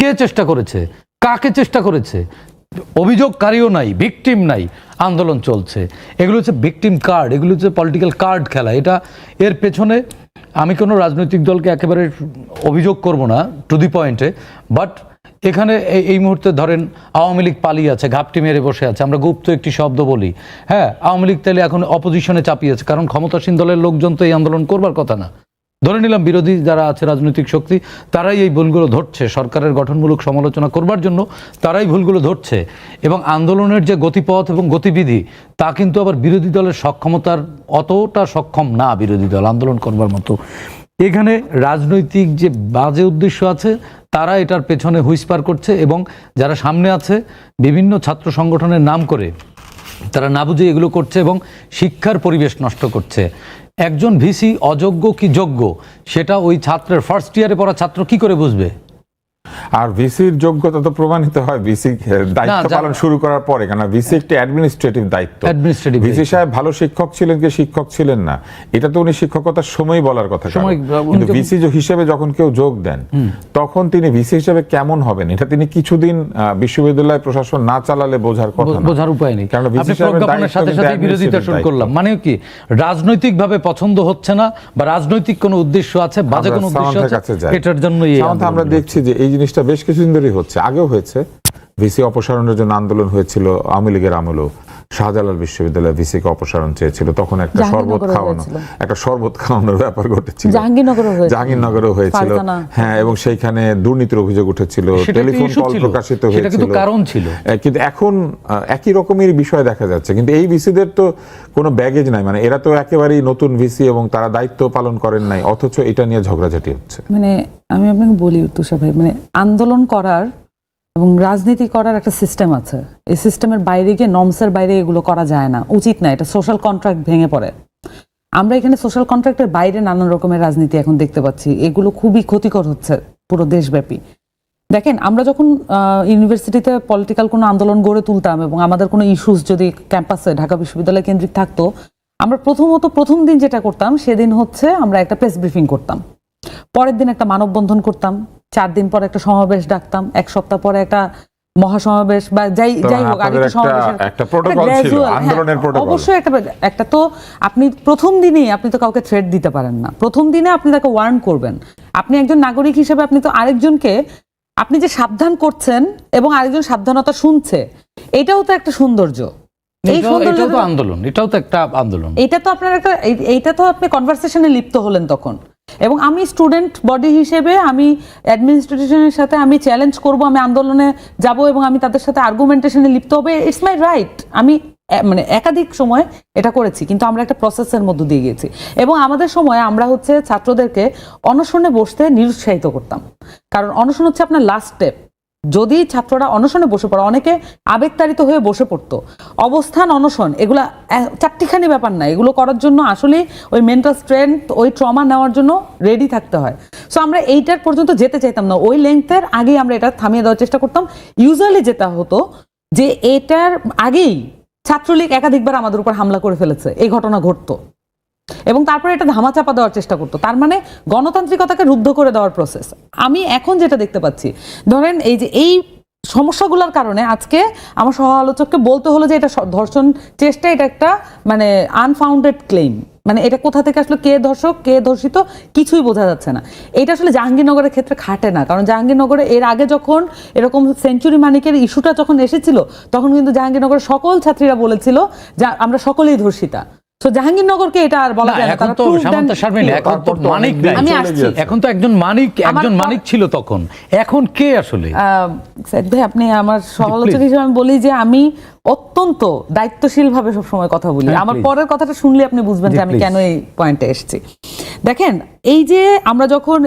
কে চেষ্টা করেছে, কাকে চেষ্টা করেছে, অভিযোগকারীও নাই, ভিকটিম নাই, আন্দোলন চলছে। এগুলো হচ্ছে ভিকটিম কার্ড, এগুলো হচ্ছে পলিটিক্যাল কার্ড খেলা। এটা এর পেছনে আমি কোনো রাজনৈতিক দলকে একেবারে অভিযোগ করব না টু দি পয়েন্টে, বাট এখানে এই মুহূর্তে ধরেন আওয়ামী লীগ পালিয়ে আছে, ঘাপটি মেরে বসে আছে, আমরা গুপ্ত একটি শব্দ বলি, হ্যাঁ, আওয়ামী লীগ তাহলে এখন অপোজিশনে চাপিয়েছে, কারণ ক্ষমতাসীন দলের লোকজন তো এই আন্দোলন করবার কথা না। ধরে নিলাম বিরোধী যারা আছে রাজনৈতিক শক্তি, তারাই এই ভুলগুলো ধরছে, সরকারের গঠনমূলক সমালোচনা করবার জন্য তারাই ভুলগুলো ধরছে, এবং আন্দোলনের যে গতিপথ এবং গতিবিধি তা কিন্তু আবার বিরোধী দলের সক্ষমতার অতটা সক্ষম না, বিরোধী দল আন্দোলন করবার মতো। এখানে রাজনৈতিক যে বাজে উদ্দেশ্য আছে তারা এটার পেছনে হুইসপার করছে, এবং যারা সামনে আছে বিভিন্ন ছাত্র সংগঠনের নাম করে তারা না বুঝে এগুলো করছে এবং শিক্ষার পরিবেশ নষ্ট করছে। একজন ভিসি অযোগ্য কি যোগ্য সেটা ওই ছাত্রের ফার্স্ট ইয়ারে পড়া ছাত্র কি করে বুঝবে? আর ভিসির যোগ্যতা তো প্রমাণিত হয় ভিসি দায়িত্ব পালন শুরু করার পরে, কারণ ভিসি একটি অ্যাডমিনিস্ট্রেটিভ দায়িত্ব। ভিসি সাহেব ভালো শিক্ষক ছিলেন কি শিক্ষক ছিলেন না, এটা তো উনি শিক্ষকতার সময় বলার কথা। কিন্তু ভিসি হিসেবে যখন কেউ যোগ দেন তখন তিনি ভিসি হিসেবে কেমন হবেন এটা তিনি কিছুদিন বিশ্ববিদ্যালয় প্রশাসন না চালালে বোঝার কথা, বোঝার উপায় নেই। কারণ ভিসি সাহেবের সাথে সাথে বিরোধিতা শুরু করলাম, মানে কি রাজনৈতিকভাবে পছন্দ হচ্ছে না বা রাজনৈতিক কোনো উদ্দেশ্য আছে, বাজে কোনো উদ্দেশ্য আছে, এটার জন্য আমরা দেখছি যে এই জিনিসটা বেশ কিছুদিন ধরেই হচ্ছে। আগেও হয়েছে, ভিসি অপসারণের জন্য আন্দোলন হয়েছিল আওয়ামী লীগের আমলেও। শাহজালাল বিশ্ববিদ্যালয়ে ভিসিকে অপসারণ চেয়েছিল, তখন একটা শরবত খাওয়ানোর ব্যাপার ঘটেছিল, জাহাঙ্গীরনগরেও হয়েছিল, হ্যাঁ, এবং সেইখানে দুর্নীতির অভিযোগ উঠেছিল, টেলিফোন কল প্রকাশিত হয়েছিল, কারণ ছিল। কিন্তু এখন একই রকমের বিষয় দেখা যাচ্ছে, কিন্তু এই ভিসিদের তো কোনো ব্যাগেজ নাই, মানে এরা তো একেবারেই নতুন ভিসি এবং তারা দায়িত্ব পালন করেন নাই, অথচ এটা নিয়ে ঝগড়াঝাটি হচ্ছে। মানে আমি আপনাকে বলি তুষার ভাই, মানে আন্দোলন করার এবং রাজনীতি করার একটা সিস্টেম আছে, এই সিস্টেমের বাইরে গিয়ে নর্মসের বাইরে এগুলো করা যায় না, উচিত না, এটা সোশ্যাল কন্ট্রাক্ট ভেঙে পড়ে। আমরা এখানে সোশ্যাল কন্ট্রাক্টের বাইরে নানান রকমের রাজনীতি এখন দেখতে পাচ্ছি, এগুলো খুবই ক্ষতিকর হচ্ছে পুরো দেশব্যাপী। দেখেন, আমরা যখন ইউনিভার্সিটিতে পলিটিক্যাল কোনো আন্দোলন গড়ে তুলতাম এবং আমাদের কোনো ইস্যুস যদি ক্যাম্পাসে ঢাকা বিশ্ববিদ্যালয় কেন্দ্রিক থাকতো, আমরা প্রথম দিন যেটা করতাম সেদিন হচ্ছে আমরা একটা প্রেস ব্রিফিং করতাম, পরের দিন একটা মানববন্ধন করতাম, 4 দিন পরে একটা সমাবেশ ডাকতাম, 1 সপ্তাহ পরে একটা মহাসমাবেশ বা যাই হোক অবশ্যই একটা তো আপনি প্রথম দিনেই আপনি তো কাউকে থ্রেট দিতে পারেন না, প্রথম দিনে আপনি তাকে ওয়ার্ন করবেন। আপনি একজন নাগরিক হিসেবে আপনি তো আরেকজনকে আপনি যে সাবধান করছেন এবং আরেকজন সাবধানতা শুনছে, এটাও তো একটা সৌন্দর্য। এটাও তো আন্দোলন, এটাও তো একটা আন্দোলন। এটা তো আপনার একটা, এইটা তো আপনি কনভারসেশনে লিপ্ত হলেন তখন। এবং আমি স্টুডেন্ট বডি হিসেবে আমি অ্যাডমিনিস্ট্রেশনের সাথে আমি চ্যালেঞ্জ করব, আমি আন্দোলনে যাব এবং আমি তাদের সাথে আর্গুমেন্টেশনে লিপ্ত হবে, ইটস মাই রাইট। আমি মানে একাধিক সময় এটা করেছি, কিন্তু আমরা একটা প্রসেসের মধ্য দিয়ে গিয়েছি। এবং আমাদের সময় আমরা হচ্ছে ছাত্রদেরকে অনশনে বসতে নিরুৎসাহিত করতাম, কারণ অনশন হচ্ছে আপনার লাস্ট স্টেপ। যদি ছাত্ররা অনশনে বসে পড়ে, অনেকে আবেগতাড়িত হয়ে বসে পড়তো, অবস্থান অনশন এগুলা চারটিখানি ব্যাপার না, এগুলো করার জন্য আসলে ওই মেন্টাল স্ট্রেংথ, ওই ট্রমা নেওয়ার জন্য রেডি থাকতে হয়। সো আমরা এইটার পর্যন্ত যেতে চাইতাম না, ওই লেংথের আগেই আমরা এটা থামিয়ে দেওয়ার চেষ্টা করতাম। ইউজুয়ালি যেটা হতো যে এটার আগেই ছাত্রলীগ একাধিকবার আমাদের উপর হামলা করে ফেলেছে, এই ঘটনা ঘটতো, এবং তারপরে এটা ধামাচাপা দেওয়ার চেষ্টা করতো, তার মানে গণতান্ত্রিকতাকে রুদ্ধ করে দেওয়ার প্রসেস। আমি এখন যেটা দেখতে পাচ্ছি, ধরেন এই যে এই সমস্যাগুলোর কারণে আজকে আমার সহ আলোচককে বলতে হলো যে এটা ধর্ষণ চেষ্টা, এটা একটা মানে আনফাউন্ডেড ক্লেম, মানে এটা কোথা থেকে আসলে কে ধর্ষক কে ধর্ষিত কিছুই বোঝা যাচ্ছে না। এটা আসলে জাহাঙ্গীরনগরের ক্ষেত্রে খাটে না, কারণ জাহাঙ্গীরনগরে এর আগে যখন এরকম সেঞ্চুরি মানিকের ইস্যুটা যখন এসেছিল, তখন কিন্তু জাহাঙ্গীরনগরের সকল ছাত্রীরা বলেছিল যে আমরা সকলেই ধর্ষিতা। তো জাহাঙ্গীরনগরকে এটা আর বলা যায় না, এখন তো সামান্তা শারমিন, এখন তো মানিক নাই, আমি আসছি, এখন তো একজন মানিক ছিল তখন, এখন কে আসলে? সাইদ ভাই, আপনি আমার সমালোচক হিসেবে আমি বলি যে আমি অত্যন্ত দায়িত্বশীল ভাবে সবসময় কথা বলি। আমার পরের কথাটা শুনলে আপনি বুঝবেন যে আমি কেন এই পয়েন্টে এসেছি। দেখেন, এই যে আমরা যখন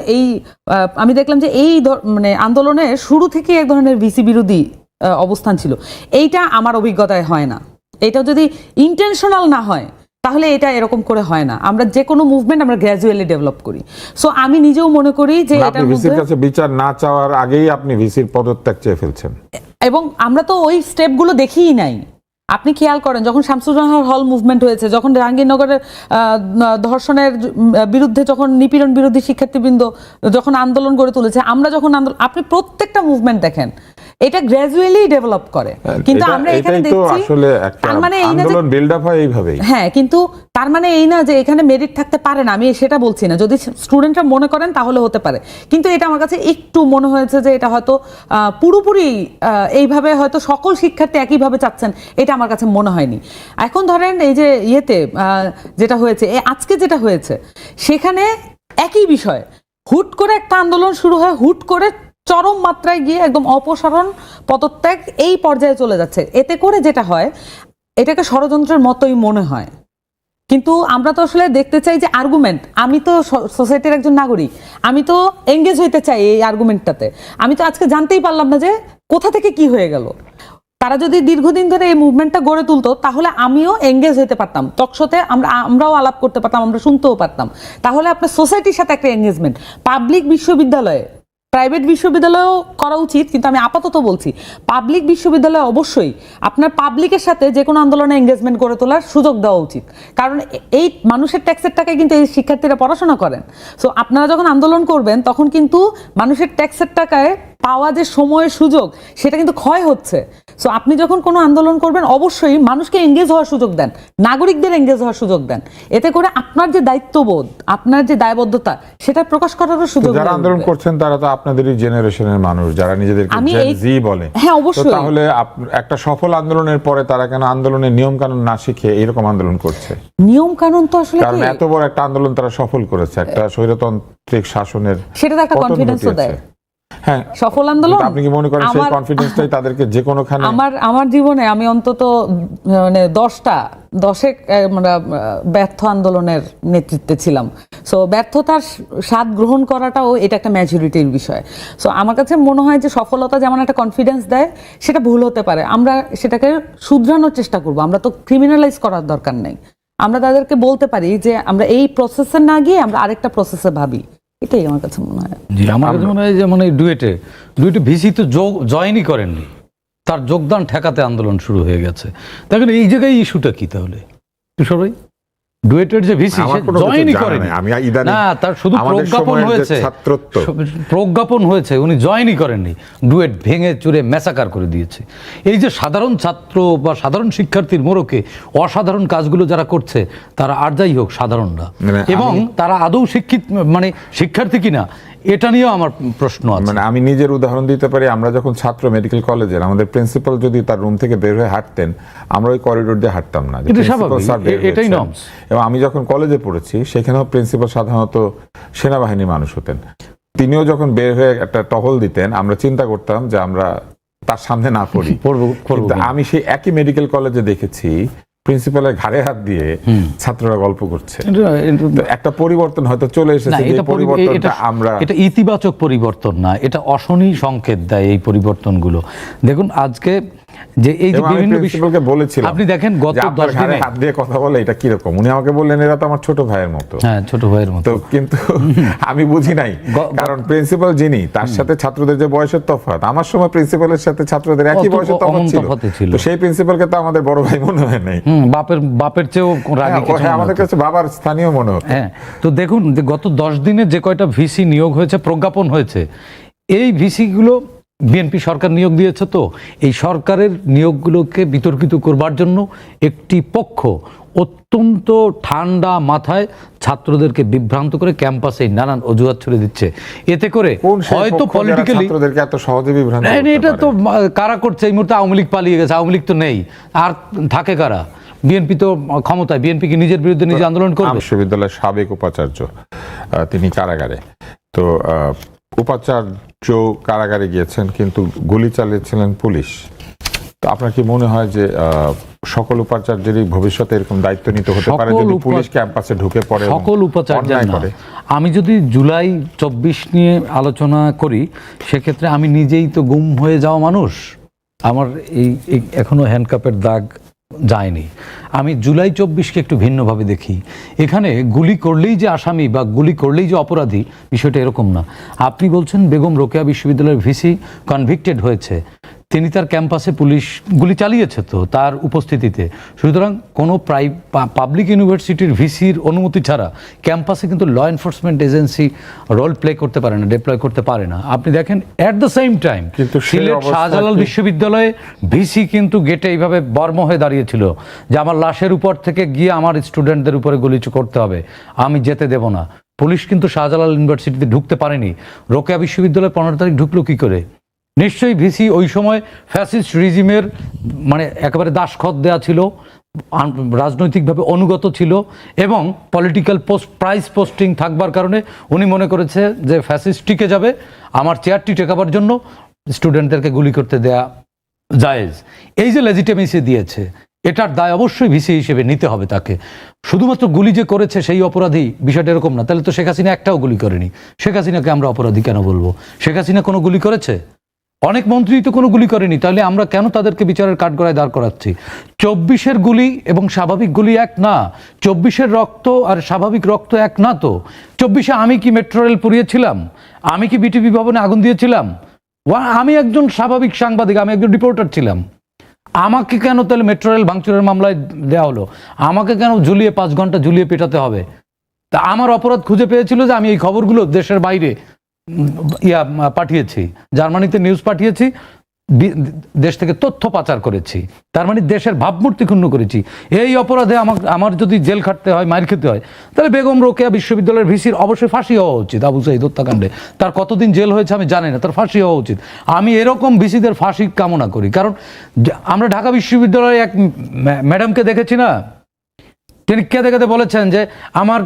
আমি দেখলাম যে এই মানে আন্দোলনের শুরু থেকে এক ধরনের ভিসি বিরোধী অবস্থান ছিল, এইটা আমার অভিজ্ঞতায় হয় না। এটা যদি ইন্টেনশনাল না হয় তাহলে এটা এরকম করে হয় না। আমরা যে কোনো মুভমেন্ট আমরা গ্র্যাজুয়ালি ডেভেলপ করি। সো আমি নিজেও মনে করি যে আপনি ভিসির কাছে বিচার না চাওয়ার আগেই আপনি ভিসির পদত্যাগ চেয়ে ফেলছেন, এবং আমরা তো ওই স্টেপগুলো দেখিই নাই। আপনি খেয়াল করেন, যখন শামসুজ্জামান হল মুভমেন্ট হয়েছে, যখন জাহাঙ্গীরনগরের ধর্ষণের বিরুদ্ধে, যখন নিপীড়ন বিরোধী শিক্ষার্থীবৃন্দ যখন আন্দোলন গড়ে তুলেছে, আমরা যখন আপনি প্রত্যেকটা মুভমেন্ট দেখেন এটা গ্র্যাজুয়ালি ডেভেলপ করে, কিন্তু আমরা এখানে দেখছি তার মানে এই না যে আন্দোলন বিল্ড আপ হয় এইভাবেই। হ্যাঁ, কিন্তু তার মানে এই না যে এখানে মেরিট থাকতে পারে না, আমি সেটা বলছি না। যদি স্টুডেন্টরা মনে করেন তাহলে হতে পারে, কিন্তু এটা আমার কাছে একটু মনে হয়েছে যে এটা হয়তো পুরোপুরি এইভাবে হয়তো সকল শিক্ষার্থী একইভাবে চাচ্ছেন, এটা আমার কাছে মনে হয়নি। এখন ধরেন এই যে যেটা হয়েছে, আজকে যেটা হয়েছে, সেখানে একই বিষয়, হুট করে একটা আন্দোলন শুরু হয়, হুট করে চরম মাত্রায় গিয়ে একদম অপসারণ, পদত্যাগ এই পর্যায়ে চলে যাচ্ছে। এতে করে যেটা হয়, এটাকে ষড়যন্ত্রের মতোই মনে হয়। কিন্তু আমরা তো আসলে দেখতে চাই যে আর্গুমেন্ট। আমি তো সোসাইটির একজন নাগরিক, আমি তো এঙ্গেজ হইতে চাই এই আর্গুমেন্টটাতে। আমি তো আজকে জানতেই পারলাম না যে কোথা থেকে কি হয়ে গেল। তারা যদি দীর্ঘদিন ধরে এই মুভমেন্টটা গড়ে তুলতো, তাহলে আমিও এঙ্গেজ হইতে পারতাম, টকশোতে আমরাও আলাপ করতে পারতাম, আমরা শুনতেও পারতাম। তাহলে আপনার সোসাইটির সাথে একটা এঙ্গেজমেন্ট, পাবলিক বিশ্ববিদ্যালয়ে, প্রাইভেট বিশ্ববিদ্যালয়েও করা উচিত, কিন্তু আমি আপাতত বলছি পাবলিক বিশ্ববিদ্যালয়ে অবশ্যই আপনার পাবলিকের সাথে যে কোনো আন্দোলনে এঙ্গেজমেন্ট করে তোলার সুযোগ দেওয়া উচিত, কারণ এই মানুষের ট্যাক্সের টাকায় কিন্তু এই শিক্ষার্থীরা পড়াশোনা করেন। সো আপনারা যখন আন্দোলন করবেন, তখন কিন্তু মানুষের ট্যাক্সের টাকায় পাওয়া যে সময়ের সুযোগ, সেটা কিন্তু ক্ষয় হচ্ছে। সো আপনি যখন কোনো আন্দোলন করবেন, অবশ্যই মানুষকে এঙ্গেজ হওয়ার সুযোগ দেন, নাগরিকদের এঙ্গেজ হওয়ার সুযোগ দেন। এতে করে আপনার যে দায়িত্ববোধ, আপনার যে দায়বদ্ধতা, সেটা প্রকাশ করারও সুযোগ। যারা আন্দোলন করছেন তারা তো আপনাদেরই জেনারেশনের মানুষ, যারা নিজেদেরকে জেন জি বলে। হ্যাঁ, অবশ্যই। তাহলে একটা সফল আন্দোলনের পরে তারা কেন আন্দোলনের নিয়ম কানুন না শিখে এরকম আন্দোলন করছে? নিয়ম কানুন তো আসলে, কারণ এত বড় একটা আন্দোলন তারা সফল করেছে, একটা স্বৈরতান্ত্রিক শাসনের, সেটা তো একটা কনফিডেন্সও দেয়। হ্যাঁ, সফল আন্দোলন। আপনি কি মনে করেন সেই কনফিডেন্সটাই তাদেরকে যে কোনোখানে? আমার জীবনে আমি অন্তত মানে 10 মানে ব্যর্থ আন্দোলনের নেতৃত্বে ছিলাম। সো ব্যর্থতার স্বাদ গ্রহণ করাটাও এটা একটা ম্যাচুরিটির বিষয়। সো আমার কাছে মনে হয় যে সফলতা যেমন একটা কনফিডেন্স দেয়, সেটা ভুল হতে পারে, আমরা সেটাকে শুধরানোর চেষ্টা করব। আমরা তো ক্রিমিনালাইজ করার দরকার নেই, আমরা তাদেরকে বলতে পারি যে আমরা এই প্রসেসে না গিয়ে আমরা আরেকটা প্রসেসে ভাবি। এটাই আমার কাছে মনে হয়। জি, আমার কাছে মনে হয় যে মানে ডুয়েটে ভিসি তো জয়েনই করেননি, তার যোগদান ঠেকাতে আন্দোলন শুরু হয়ে গেছে। দেখেন এই জায়গায় ইস্যুটা কি তাহলে সবাই? ডুয়েটের যে ভিসি জয়েনই করেনি, না, তার শুধু প্রজ্ঞাপন হয়েছে, উনি জয়েনই করেননি। ডুয়েট ভেঙে চুরে ম্যাসাকার করে দিয়েছে। এই যে সাধারণ ছাত্র বা সাধারণ শিক্ষার্থীর মোড়কে অসাধারণ কাজগুলো যারা করছে, তারা আর যাই হোক সাধারণ না, এবং তারা আদৌ মানে শিক্ষার্থী কিনা এটা নিয়েও আমার প্রশ্ন আছে। মানে আমি নিজের উদাহরণ দিতে পারি, আমরা যখন ছাত্র মেডিকেল কলেজের, আমাদের প্রিন্সিপাল যদি তার রুম থেকে বের হয়ে হাঁটতেন, আমরা ওই করিডোর দিয়ে হাঁটতাম না। এটাই নর্মস। এবং আমি যখন কলেজে পড়েছি, সেখানেও প্রিন্সিপাল সাধারণত সেনাবাহিনীর মানুষ হতেন। তিনিও যখন বের হয়ে একটা টহল দিতেন, আমরা চিন্তা করতাম যে আমরা তার সামনে না পড়ি। আমি সেই একই মেডিকেল কলেজে দেখেছি প্রিন্সিপালের ঘাড়ে হাত দিয়ে ছাত্ররা গল্প করছে। তো একটা পরিবর্তন হয়তো চলে এসেছে, যে পরিবর্তনটা আমরা, এটা ইতিবাচক পরিবর্তন না, এটা অশনি সংকেত দেয় এই পরিবর্তনগুলো। দেখুন আজকে যে এই যে বিভিন্ন প্রিন্সিপালকে বলেছিলাম, আপনি দেখেন গত 10 দিনে হাত দিয়ে কথা বলে এটা কি রকম, উনি আমাকে বললেন এরা তো আমার ছোট ভাইয়ের মতো। হ্যাঁ, ছোট ভাইয়ের মতো। তো কিন্তু আমি বুঝি নাই, কারণ প্রিন্সিপাল যিনি, তার সাথে ছাত্রদের যে বয়সের তফাৎ, আমার সময় প্রিন্সিপালের সাথে ছাত্রদের একই বয়সের তফাৎ ছিল। তো সেই প্রিন্সিপালকে তো আমাদের বড় ভাই মনে হয় নাই, বাপের চেয়েও রাগী কিছু মনে হতো। আমাদের কাছে বাবার স্থানীয় মনে হতো। হ্যাঁ, তো দেখুন যে গত 10 দিনে যে কয়টা ভিসি নিয়োগ হয়েছে, প্রজ্ঞাপন হয়েছে, এই ভিসি গুলো বিএনপি সরকার নিয়োগ দিয়েছে। তো এই সরকারের নিয়োগগুলোকে বিতর্কিত করবার জন্য একটি পক্ষ অত্যন্ত ঠান্ডা মাথায় ছাত্রদেরকে বিভ্রান্ত করে ক্যাম্পাসে নানান অজুহাত ছড়ে দিচ্ছে। এতে করে হয়তো পলিটিক্যালি ছাত্রদেরকে এত সহজে বিভ্রান্ত, এটা তো কারা করছে এই মুহূর্তে? আওয়ামী লীগ পালিয়ে গেছে, আওয়ামী লীগ তো নেই, আর থাকে কারা? বিএনপি তো ক্ষমতায়, বিএনপি কি নিজের বিরুদ্ধে নিজে আন্দোলন করবে? বিশ্ববিদ্যালয়ের সাবেক উপাচার্য তিনি কারাগারে, তো উপাচার্য কারাগারে গিয়েছেন, কিন্তু গুলি চালিয়েছিলেন পুলিশ। তো আপনার কি মনে হয় যে সকল উপাচার্যেরই ভবিষ্যতে এরকম দায়িত্ব নিতে হতে পারে যদি পুলিশ ক্যাম্পাসে ঢুকে পড়ে? সকল উপাচার্য না, আমি যদি জুলাই 24 নিয়ে আলোচনা করি, সেক্ষেত্রে আমি নিজেই তো গুম হয়ে যাওয়া মানুষ, আমার এই এখনো হ্যান্ডকাপের দাগ যায়নি। আমি জুলাই 24কে একটু ভিন্নভাবে দেখি। এখানে গুলি করলেই যে আসামি বা গুলি করলেই যে অপরাধী, বিষয়টা এরকম না। আপনি বলছেন বেগম রোকেয়া বিশ্ববিদ্যালয়ের ভিসি কনভিক্টেড হয়েছে, তিনি তার ক্যাম্পাসে পুলিশ গুলি চালিয়েছে তো তার উপস্থিতিতে। সুতরাং কোনো পাবলিক ইউনিভার্সিটির ভিসির অনুমতি ছাড়া ক্যাম্পাসে কিন্তু law enforcement agency role play করতে পারে না, ডিপ্লয় করতে পারে না। আপনি দেখেন at the same time Sylhet Shahjalal বিশ্ববিদ্যালয়ে ভিসি কিন্তু গেটে এইভাবে বর্ম হয়ে দাঁড়িয়েছিল যে আমার লাশের উপর থেকে গিয়ে আমার স্টুডেন্টদের উপরে গুলি করতে হবে, আমি যেতে দেব না। পুলিশ কিন্তু শাহজালাল ইউনিভার্সিটিতে ঢুকতে পারেনি। রোকেয়া বিশ্ববিদ্যালয়ে 15 তারিখ ঢুকলো কি করে? নিশ্চয়ই ভিসি ওই সময় ফ্যাসিস্ট রিজিমের মানে একেবারে দাসখত দেয়া ছিল, রাজনৈতিকভাবে অনুগত ছিল, এবং পলিটিক্যাল প্রাইস পোস্টিং থাকবার কারণে উনি মনে করেছে যে ফ্যাসিস্ট টিকে যাবে, আমার চেয়ারটি টেকাবার জন্য স্টুডেন্টদেরকে গুলি করতে দেয়া জায়েজ। এই যে লেজিটিমেসি দিয়েছে, এটার দায় অবশ্যই ভিসি হিসেবে নিতে হবে তাকে। শুধুমাত্র গুলি যে করেছে সেই অপরাধী, বিষয়টা এরকম না। তাহলে তো শেখ হাসিনা একটাও গুলি করেনি। শেখ হাসিনাকে আমরা অপরাধী কেন বলবো? শেখ হাসিনা কোনো গুলি করেছে? অনেক মন্ত্রী তো কোনো গুলি করেনি, তাহলে আমরা কেন তাদেরকে বিচারের কাঠগড়ায় দাঁড় করাচ্ছি? 24-এর গুলি এবং স্বাভাবিক গুলি এক না। 24-এর রক্ত আর স্বাভাবিক রক্ত এক না। তো 24-এ আমি কি মেট্রো রেল পুড়িয়েছিলাম? আমি কি বিটিভি ভবনে আগুন দিয়েছিলাম? আমি একজন স্বাভাবিক সাংবাদিক, আমি একজন রিপোর্টার ছিলাম। আমাকে কেন তাহলে মেট্রো রেল ভাঙচুরের মামলায় দেওয়া হলো? আমাকে কেন ঝুলিয়ে 5 ঘন্টা ঝুলিয়ে পেটাতে হবে? তা আমার অপরাধ খুঁজে পেয়েছিল যে আমি এই খবরগুলো দেশের বাইরে পাঠিয়েছি, জার্মানিতে নিউজ পাঠিয়েছি, দেশ থেকে তথ্য পাচার করেছি, তার মানে দেশের ভাবমূর্তি ক্ষুণ্ণ করেছি। এই অপরাধে আমার যদি জেল খাটতে হয়, মাইর খেতে হয়, তাহলে বেগম রোকেয়া বিশ্ববিদ্যালয়ের ভিসির অবশ্যই ফাঁসি হওয়া উচিত। আবু সাঈদ হত্যাকাণ্ডে তার কতদিন জেল হয়েছে আমি জানি না, তার ফাঁসি হওয়া উচিত। আমি এরকম ভিসিদের ফাঁসি কামনা করি। কারণ আমরা ঢাকা বিশ্ববিদ্যালয়ে এক ম্যাডামকে দেখেছি না, তিনি কেঁদে বলেছেন যে আমার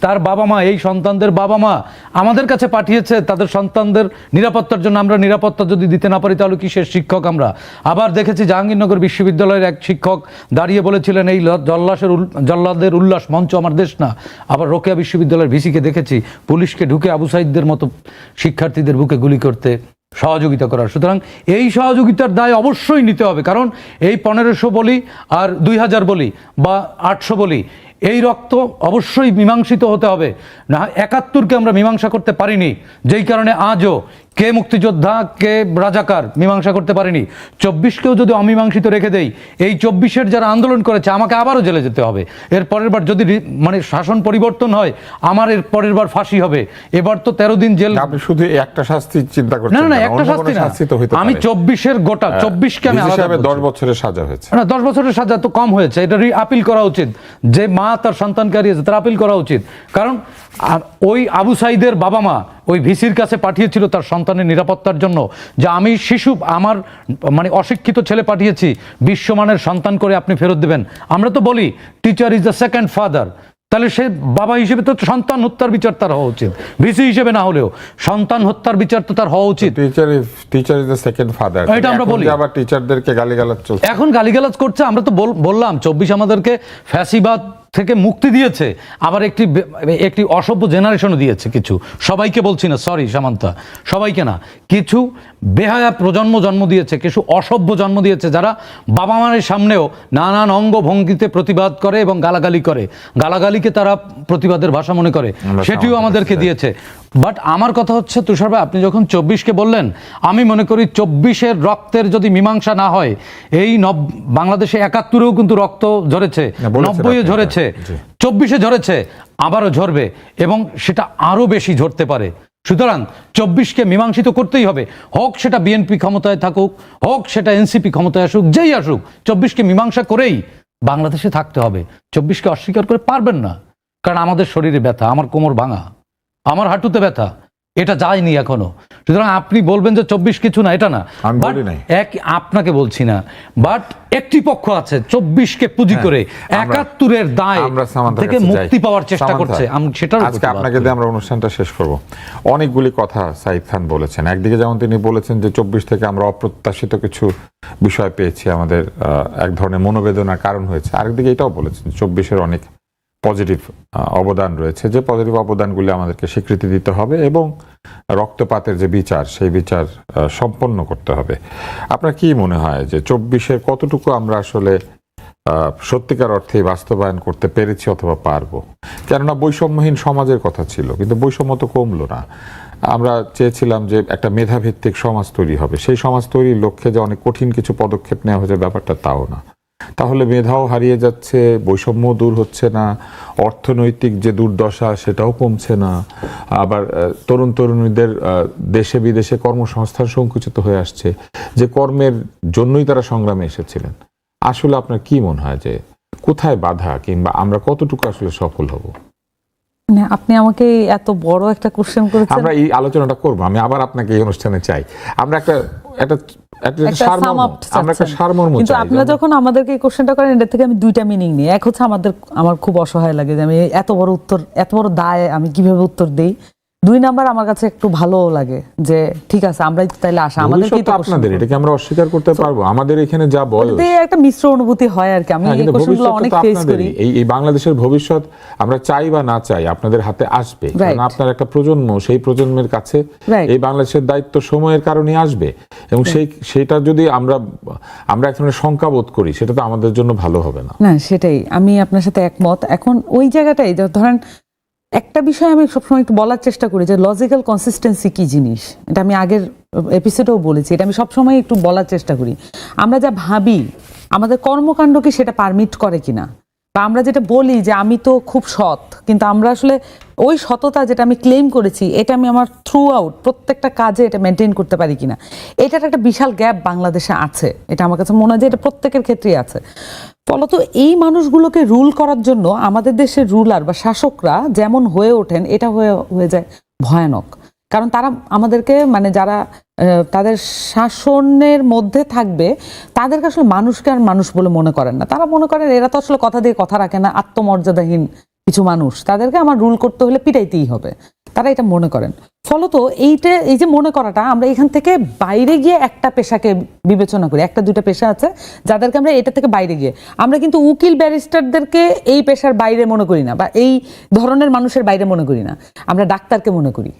তার বাবা মা, এই সন্তানদের বাবা মা আমাদের কাছে পাঠিয়েছে তাদের সন্তানদের নিরাপত্তার জন্য, আমরা নিরাপত্তা যদি দিতে না পারি তাহলে কিসের শিক্ষক আমরা? আবার দেখেছি জাহাঙ্গীরনগর বিশ্ববিদ্যালয়ের এক শিক্ষক দাঁড়িয়ে বলেছিলেন এই জল্লাদের উল্লাস মঞ্চ আমার দেশ না। আবার রোকেয়া বিশ্ববিদ্যালয়ের ভিসিকে দেখেছি পুলিশকে ঢুকে আবু সাঈদদের মতো শিক্ষার্থীদের বুকে গুলি করতে সহযোগিতা করার। সুতরাং এই সহযোগিতার দায় অবশ্যই নিতে হবে। কারণ এই 1500 বলি আর 2000 বলি বা 800 বলি, এই রক্ত অবশ্যই মীমাংসিত হতে হবে। না 71-কে আমরা মীমাংসা করতে পারিনি, যেই কারণে আজও কে মুক্তিযোদ্ধা কে রাজাকার মীমাংসা করতে পারিনি। 24-কেও যদি অমীমাংসিত রেখে দেই, এই 24-এর যারা আন্দোলন করেছে আমাকে আবারও জেলে যেতে হবে। এর পরের বার যদি মানে শাসন পরিবর্তন হয়, আমার এর পরের বার ফাঁসি হবে। এবার তো 13 দিন জেল। আপনি শুধু একটা শাস্তি চিন্তা করছেন? না, একটা শাস্তি না, আমি 24-এর গোটা 24-কে আমি আলাদা 10 বছরের সাজা হয়েছে না, 10 বছরের সাজা তো কম হয়েছে। এটা আপিল করা উচিত। যে মা তার সন্তানকে হারিয়েছে তার আপিল করা উচিত। কারণ ওই আবু সাঈদের বাবা মা ওই ভিসির কাছে পাঠিয়েছিল তার সন্তানের নিরাপত্তার জন্য, যে আমি শিশু, আমার মানে অশিক্ষিত ছেলে পাঠিয়েছি, বিশ্বমানের সন্তান করে আপনি ফেরত দেবেন। আমরা তো বলি teacher is the second father. তাহলে সে বাবা হিসেবে তো সন্তান হত্যার বিচার তার হওয়া উচিত, ভিসি হিসেবে না হলেও সন্তান হত্যার বিচার তো তার হওয়া উচিত। Teacher is the second father, এটা আমরা বলি। আবার টিচারদেরকে গালিগালাজ চলছে, এখন গালিগালাজ করছে। আমরা তো বললাম 24 আমাদেরকে ফ্যাসিবাদ থেকে মুক্তি দিয়েছে, আবার একটি অসভ্য জেনারেশনও দিয়েছে কিছু, সবাইকে বলছি না, সরি সামান্তা, সবাইকে না, কিছু বেহায়া প্রজন্ম জন্ম দিয়েছে, কিছু অসভ্য জন্ম দিয়েছে, যারা বাবা মায়ের সামনেও নানান অঙ্গভঙ্গিতে প্রতিবাদ করে এবং গালাগালি করে, গালাগালিকে তারা প্রতিবাদের ভাষা মনে করে, সেটিও আমাদেরকে দিয়েছে। বাট আমার কথা হচ্ছে তুষার ভাই, আপনি যখন 24কে বললেন, আমি মনে করি 24-এর রক্তের যদি মীমাংসা না হয়, এই বাংলাদেশে 71-এও কিন্তু রক্ত ঝরেছে, 90-এ ঝরেছে, 24-এ ঝরেছে, আবারও ঝরবে এবং সেটা আরো বেশি ঝরতে পারে। সুতরাং 24কে মীমাংসিত করতেই হবে, হোক সেটা বিএনপি ক্ষমতায় থাকুক, হোক সেটা এনসিপি ক্ষমতায় আসুক, যেই আসুক, 24কে মীমাংসা করেই বাংলাদেশে থাকতে হবে। 24কে অস্বীকার করে পারবেন না, কারণ আমাদের শরীরে ব্যথা, আমার কোমর ভাঙা, আমার হাঁটুতে ব্যথা, এটা যায়নি এখনো। সুতরাং আপনি বলবেন যে 24 কিছু না, এটা না, আপনাকে বলছি না, বাট একটি পক্ষ আছে 24কে পুঁজি করে 71-এর দায় থেকে মুক্তি পাওয়ার চেষ্টা করছে। আজকে আপনাকে দিয়ে আমরা অনুষ্ঠানটা শেষ করব। অনেকগুলি কথা সাইদ খান বলেছেন। একদিকে যেমন তিনি বলেছেন যে 24 থেকে আমরা অপ্রত্যাশিত কিছু বিষয় পেয়েছি, আমাদের এক ধরনের মনোবেদনার কারণ হয়েছে। আরেকদিকে এটাও বলেছেন 24-এর অনেক পজিটিভ অবদান রয়েছে, যে পজিটিভ অবদানগুলি আমাদেরকে স্বীকৃতি দিতে হবে এবং রক্তপাতের যে বিচার, সেই বিচার সম্পন্ন করতে হবে। আপনার কি মনে হয় যে 24-এর কতটুকু আমরা আসলে সত্যিকার অর্থে বাস্তবায়ন করতে পেরেছি অথবা পারবো? কেননা বৈষম্যহীন সমাজের কথা ছিল, কিন্তু বৈষম্য তো কমলো না। আমরা চেয়েছিলাম যে একটা মেধাভিত্তিক সমাজ তৈরি হবে, সেই সমাজ তৈরির লক্ষ্যে যে অনেক কঠিন কিছু পদক্ষেপ নেওয়া হয়েছে, ব্যাপারটা তাও না। তাহলে মেধাও হারিয়ে যাচ্ছে, বৈষম্য দূর হচ্ছে না, অর্থনৈতিক যে দুর্দশা সেটাও কমছে না, আবার তরুণ তরুণীদের দেশে বিদেশে কর্মসংস্থান সংকুচিত হয়ে আসছে, যে কর্মের জন্যই তারা সংগ্রামে এসেছিলেন। আসলে আপনার কি মনে হয় যে কোথায় বাধা, কিংবা আমরা কতটুকু আসলে সফল হব? আপনি আমাকে এত বড় একটা কোশ্চেন করেছেন। আমরা এই আলোচনাটা করব, আমি আবার আপনাকে এই অনুষ্ঠানে চাই, আমরা একটা কিন্তু আপনারা যখন আমাদেরকে এই কোশ্চেনটা করেন, এটা থেকে আমি দুইটা মিনিং নিই। এক হচ্ছে আমার খুব অসহায় লাগে যে আমি এত বড় দায় আমি কিভাবে উত্তর দেই। 2 নাম্বার, আমার কাছে একটু ভালো লাগে যে ঠিক আছে আমরাই তাইলে আসা, আমাদের কি তো আপনাদের এটাকে আমরা অস্বীকার করতে পারবো? আমাদের এখানে যা বয়স, একটা মিশ্র অনুভূতি হয় আর কি। আমি এই কোশ্চেনগুলো অনেক ফেস করি। এই বাংলাদেশের ভবিষ্যৎ আমরা চাই বা না চাই আপনাদের হাতে আসবে, কারণ আপনার একটা প্রজন্ম, সেই প্রজন্মের কাছে এই বাংলাদেশের দায়িত্ব সময়ের কারণে আসবে, এবং সেটা যদি আমরা এক ধরনের শঙ্কা বোধ করি, সেটা তো আমাদের জন্য ভালো হবে না। না, সেটাই, আমি আপনার সাথে একমত। এখন ওই জায়গাটাই ধরেন একটা বিষয় আমি সবসময় একটু বলার চেষ্টা করি যে লজিক্যাল কনসিস্টেন্সি কি জিনিস, এটা আমি আগের এপিসোডেও বলেছি, এটা আমি সবসময় একটু বলার চেষ্টা করি। আমরা যা ভাবি, আমাদের কর্মকাণ্ড কি সেটা পারমিট করে কিনা, বা আমরা যেটা বলি যে আমি তো খুব সৎ, কিন্তু আমরা আসলে ওই সততা যেটা আমি ক্লেম করেছি, এটা আমি আমার থ্রু আউট প্রত্যেকটা কাজে এটা মেনটেন করতে পারি কিনা, এটার একটা বিশাল গ্যাপ বাংলাদেশে আছে। এটা আমার কাছে মনে হয় যে এটা প্রত্যেকের ক্ষেত্রেই আছে। ফলত এই মানুষগুলোকে রুল করার জন্য আমাদের দেশের রুলার বা শাসকরা যেমন হয়ে ওঠেন, এটা হয়ে যায় ভয়ানক। কারণ তারা আমাদেরকে, মানে যারা তাদের শাসনের মধ্যে থাকবে, তাদেরকে আসলে মানুষকে আর মানুষ বলে মনে করেন না। তারা মনে করেন এরা তো আসলে কথা দিয়ে কথা রাখে না, আত্মমর্যাদাহীন কিছু মানুষ, তাদেরকে আমার রুল করতে হলে পিটাইতেই হবে, তারা এটা মনে করেন। ফলত এই যে মনে করাটা, আমরা এখান থেকে বাইরে গিয়ে একটা পেশাকে বিবেচনা করি। 1-2টা পেশা আছে যাদেরকে আমরা এটা থেকে বাইরে গিয়ে, আমরা কিন্তু উকিল ব্যারিস্টারদেরকে এই পেশার বাইরে মনে করি না, বা এই ধরনের মানুষের বাইরে মনে করি না। আমরা ডাক্তারকে মনে করি,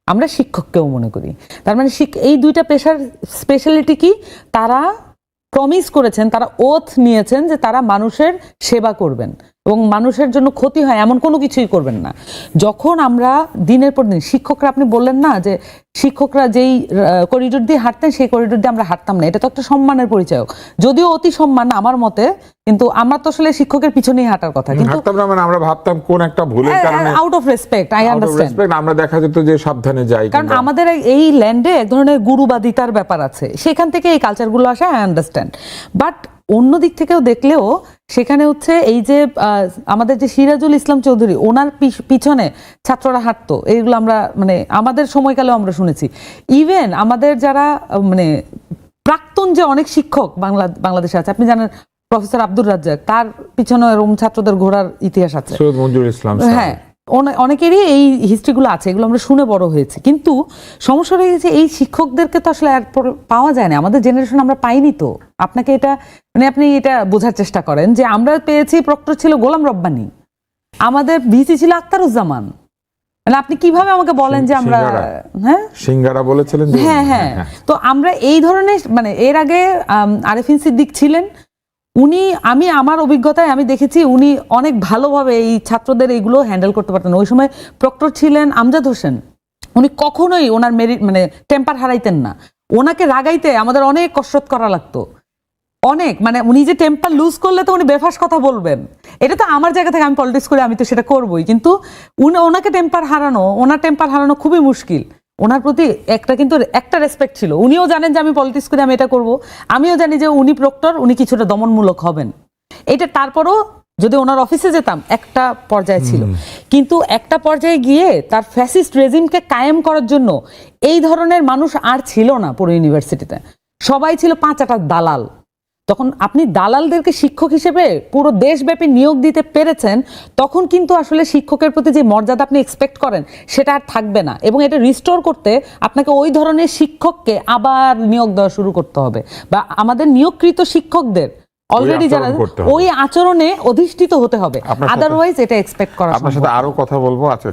আমরা শিক্ষককেও মনে করি। তার মানে এই 2টা পেশার স্পেশালিটি কি, তারা প্রমিস করেছেন, তারা ওথ নিয়েছেন যে তারা মানুষের সেবা করবেন এবং মানুষের জন্য ক্ষতি হয় এমন কোনো কিছুই করবেন না। যখন আমরা দিনের পর দিন, শিক্ষকরা, আপনি বললেন না যে শিক্ষকরা যেই করিডোর দিয়ে হাঁটতেন সেই করিডোর দিয়ে আমরা হাঁটতাম না, এটা তো একটা সম্মানের পরিচয়, যদিও অতি সম্মান আমার মতে, কিন্তু আমরা তো আসলে শিক্ষকের পিছনেই হাঁটার কথা, কিন্তু আমরা ভাবতাম কোন একটা ভুলের কারণে, out of respect, I understand, আমরা দেখা যেত যে সাবধানে যাই, কারণ আমাদের এই ল্যান্ডে এক ধরনের গুরুবাদিতার ব্যাপার আছে, সেখান থেকে এই কালচারগুলো আসে, আই আন্ডারস্ট্যান্ড। বাট অন্য দিক থেকেও দেখলেও সেখানে হচ্ছে এই যে আমাদের যে সিরাজুল ইসলাম চৌধুরী, ওনার পিছনে ছাত্ররা হাঁটতো, এইগুলো আমরা মানে আমাদের সময়কালেও আমরা শুনেছি। ইভেন আমাদের যারা মানে প্রাক্তন যে অনেক শিক্ষক বাংলাদেশে আছে, আপনি জানেন প্রফেসর আব্দুর রাজ্জাক, তার পিছনে এরকম ছাত্রদের ঘোরার ইতিহাস আছে। সৈয়দ মঞ্জুর ইসলাম, হ্যাঁ, অনেকেরই এই হিস্ট্রিগুলো আছে, এগুলো আমরা শুনে বড় হয়েছি। কিন্তু সমস্যা হয়ে গেছে এই শিক্ষকদেরকে তো আসলে এরপর পাওয়া যায় না, আমাদের জেনারেশন আমরা পাইনি। তো আপনাকে এটা মানে আপনি এটা বোঝার চেষ্টা করেন যে আমরা পেয়েছি, প্রক্টর ছিল গোলাম রব্বানী, আমাদের ভিসি ছিল আখতারুজ্জামান। মানে আপনি কিভাবে আমাকে বলেন যে আমরা হ্যাঁ সিঙ্গারা বলেছিলেন যে হ্যাঁ হ্যাঁ তো আমরা এই ধরনের মানে এর আগে আরেফিন সিদ্দিক ছিলেন, উনি আমি আমার অভিজ্ঞতায় আমি দেখেছি উনি অনেক ভালোভাবে এই ছাত্রদের এইগুলো হ্যান্ডেল করতে পারতেন। ওই সময় প্রক্টর ছিলেন আমজাদ হোসেন, উনি কখনোই ওনার মেরিট মানে টেম্পার হারাইতেন না, ওনাকে রাগাইতে আমাদের অনেক কসরত করা লাগতো, অনেক মানে উনি যে টেম্পার লুজ করলে তো উনি বেফাস কথা বলবেন, এটা তো আমার জায়গা থেকে আমি পলিটিক্স করে আমি তো সেটা করবোই, কিন্তু ওনাকে ওনার টেম্পার হারানো খুবই মুশকিল। ওনার প্রতি একটা রেসপেক্ট ছিল, উনিও জানেন যে আমি পলিটিক্স করে আমি এটা করব, আমিও জানি যে উনি প্রক্টর, উনি কিছুটা দমনমূলক হবেন। এটা তারপরও যদি ওনার অফিসে যেতাম একটা পর্যায়ে ছিল, কিন্তু একটা পর্যায়ে গিয়ে তার ফ্যাসিস্ট রেজিমকে কায়েম করার জন্য এই ধরনের মানুষ আর ছিল না পুরো ইউনিভার্সিটিতে, সবাই ছিল 5-8 দালাল। তখন আপনি দালালদেরকে শিক্ষক হিসেবে পুরো দেশব্যাপী নিয়োগ দিতে পেরেছেন, তখন কিন্তু আসলে শিক্ষকের প্রতি যে মর্যাদা আপনি এক্সপেক্ট করেন সেটা আর থাকবে না, এবং এটা রিস্টোর করতে আপনাকে ওই ধরনের শিক্ষককে আবার নিয়োগ দেওয়া শুরু করতে হবে, বা আমাদের নিয়োগকৃত শিক্ষকদের অলরেডি যারা ওই আচরণে অধিষ্ঠিত হতে হবে, আদারওয়াইজ এটা এক্সপেক্ট করা। আপনার সাথে আরো কথা বলবো। আচ্ছা।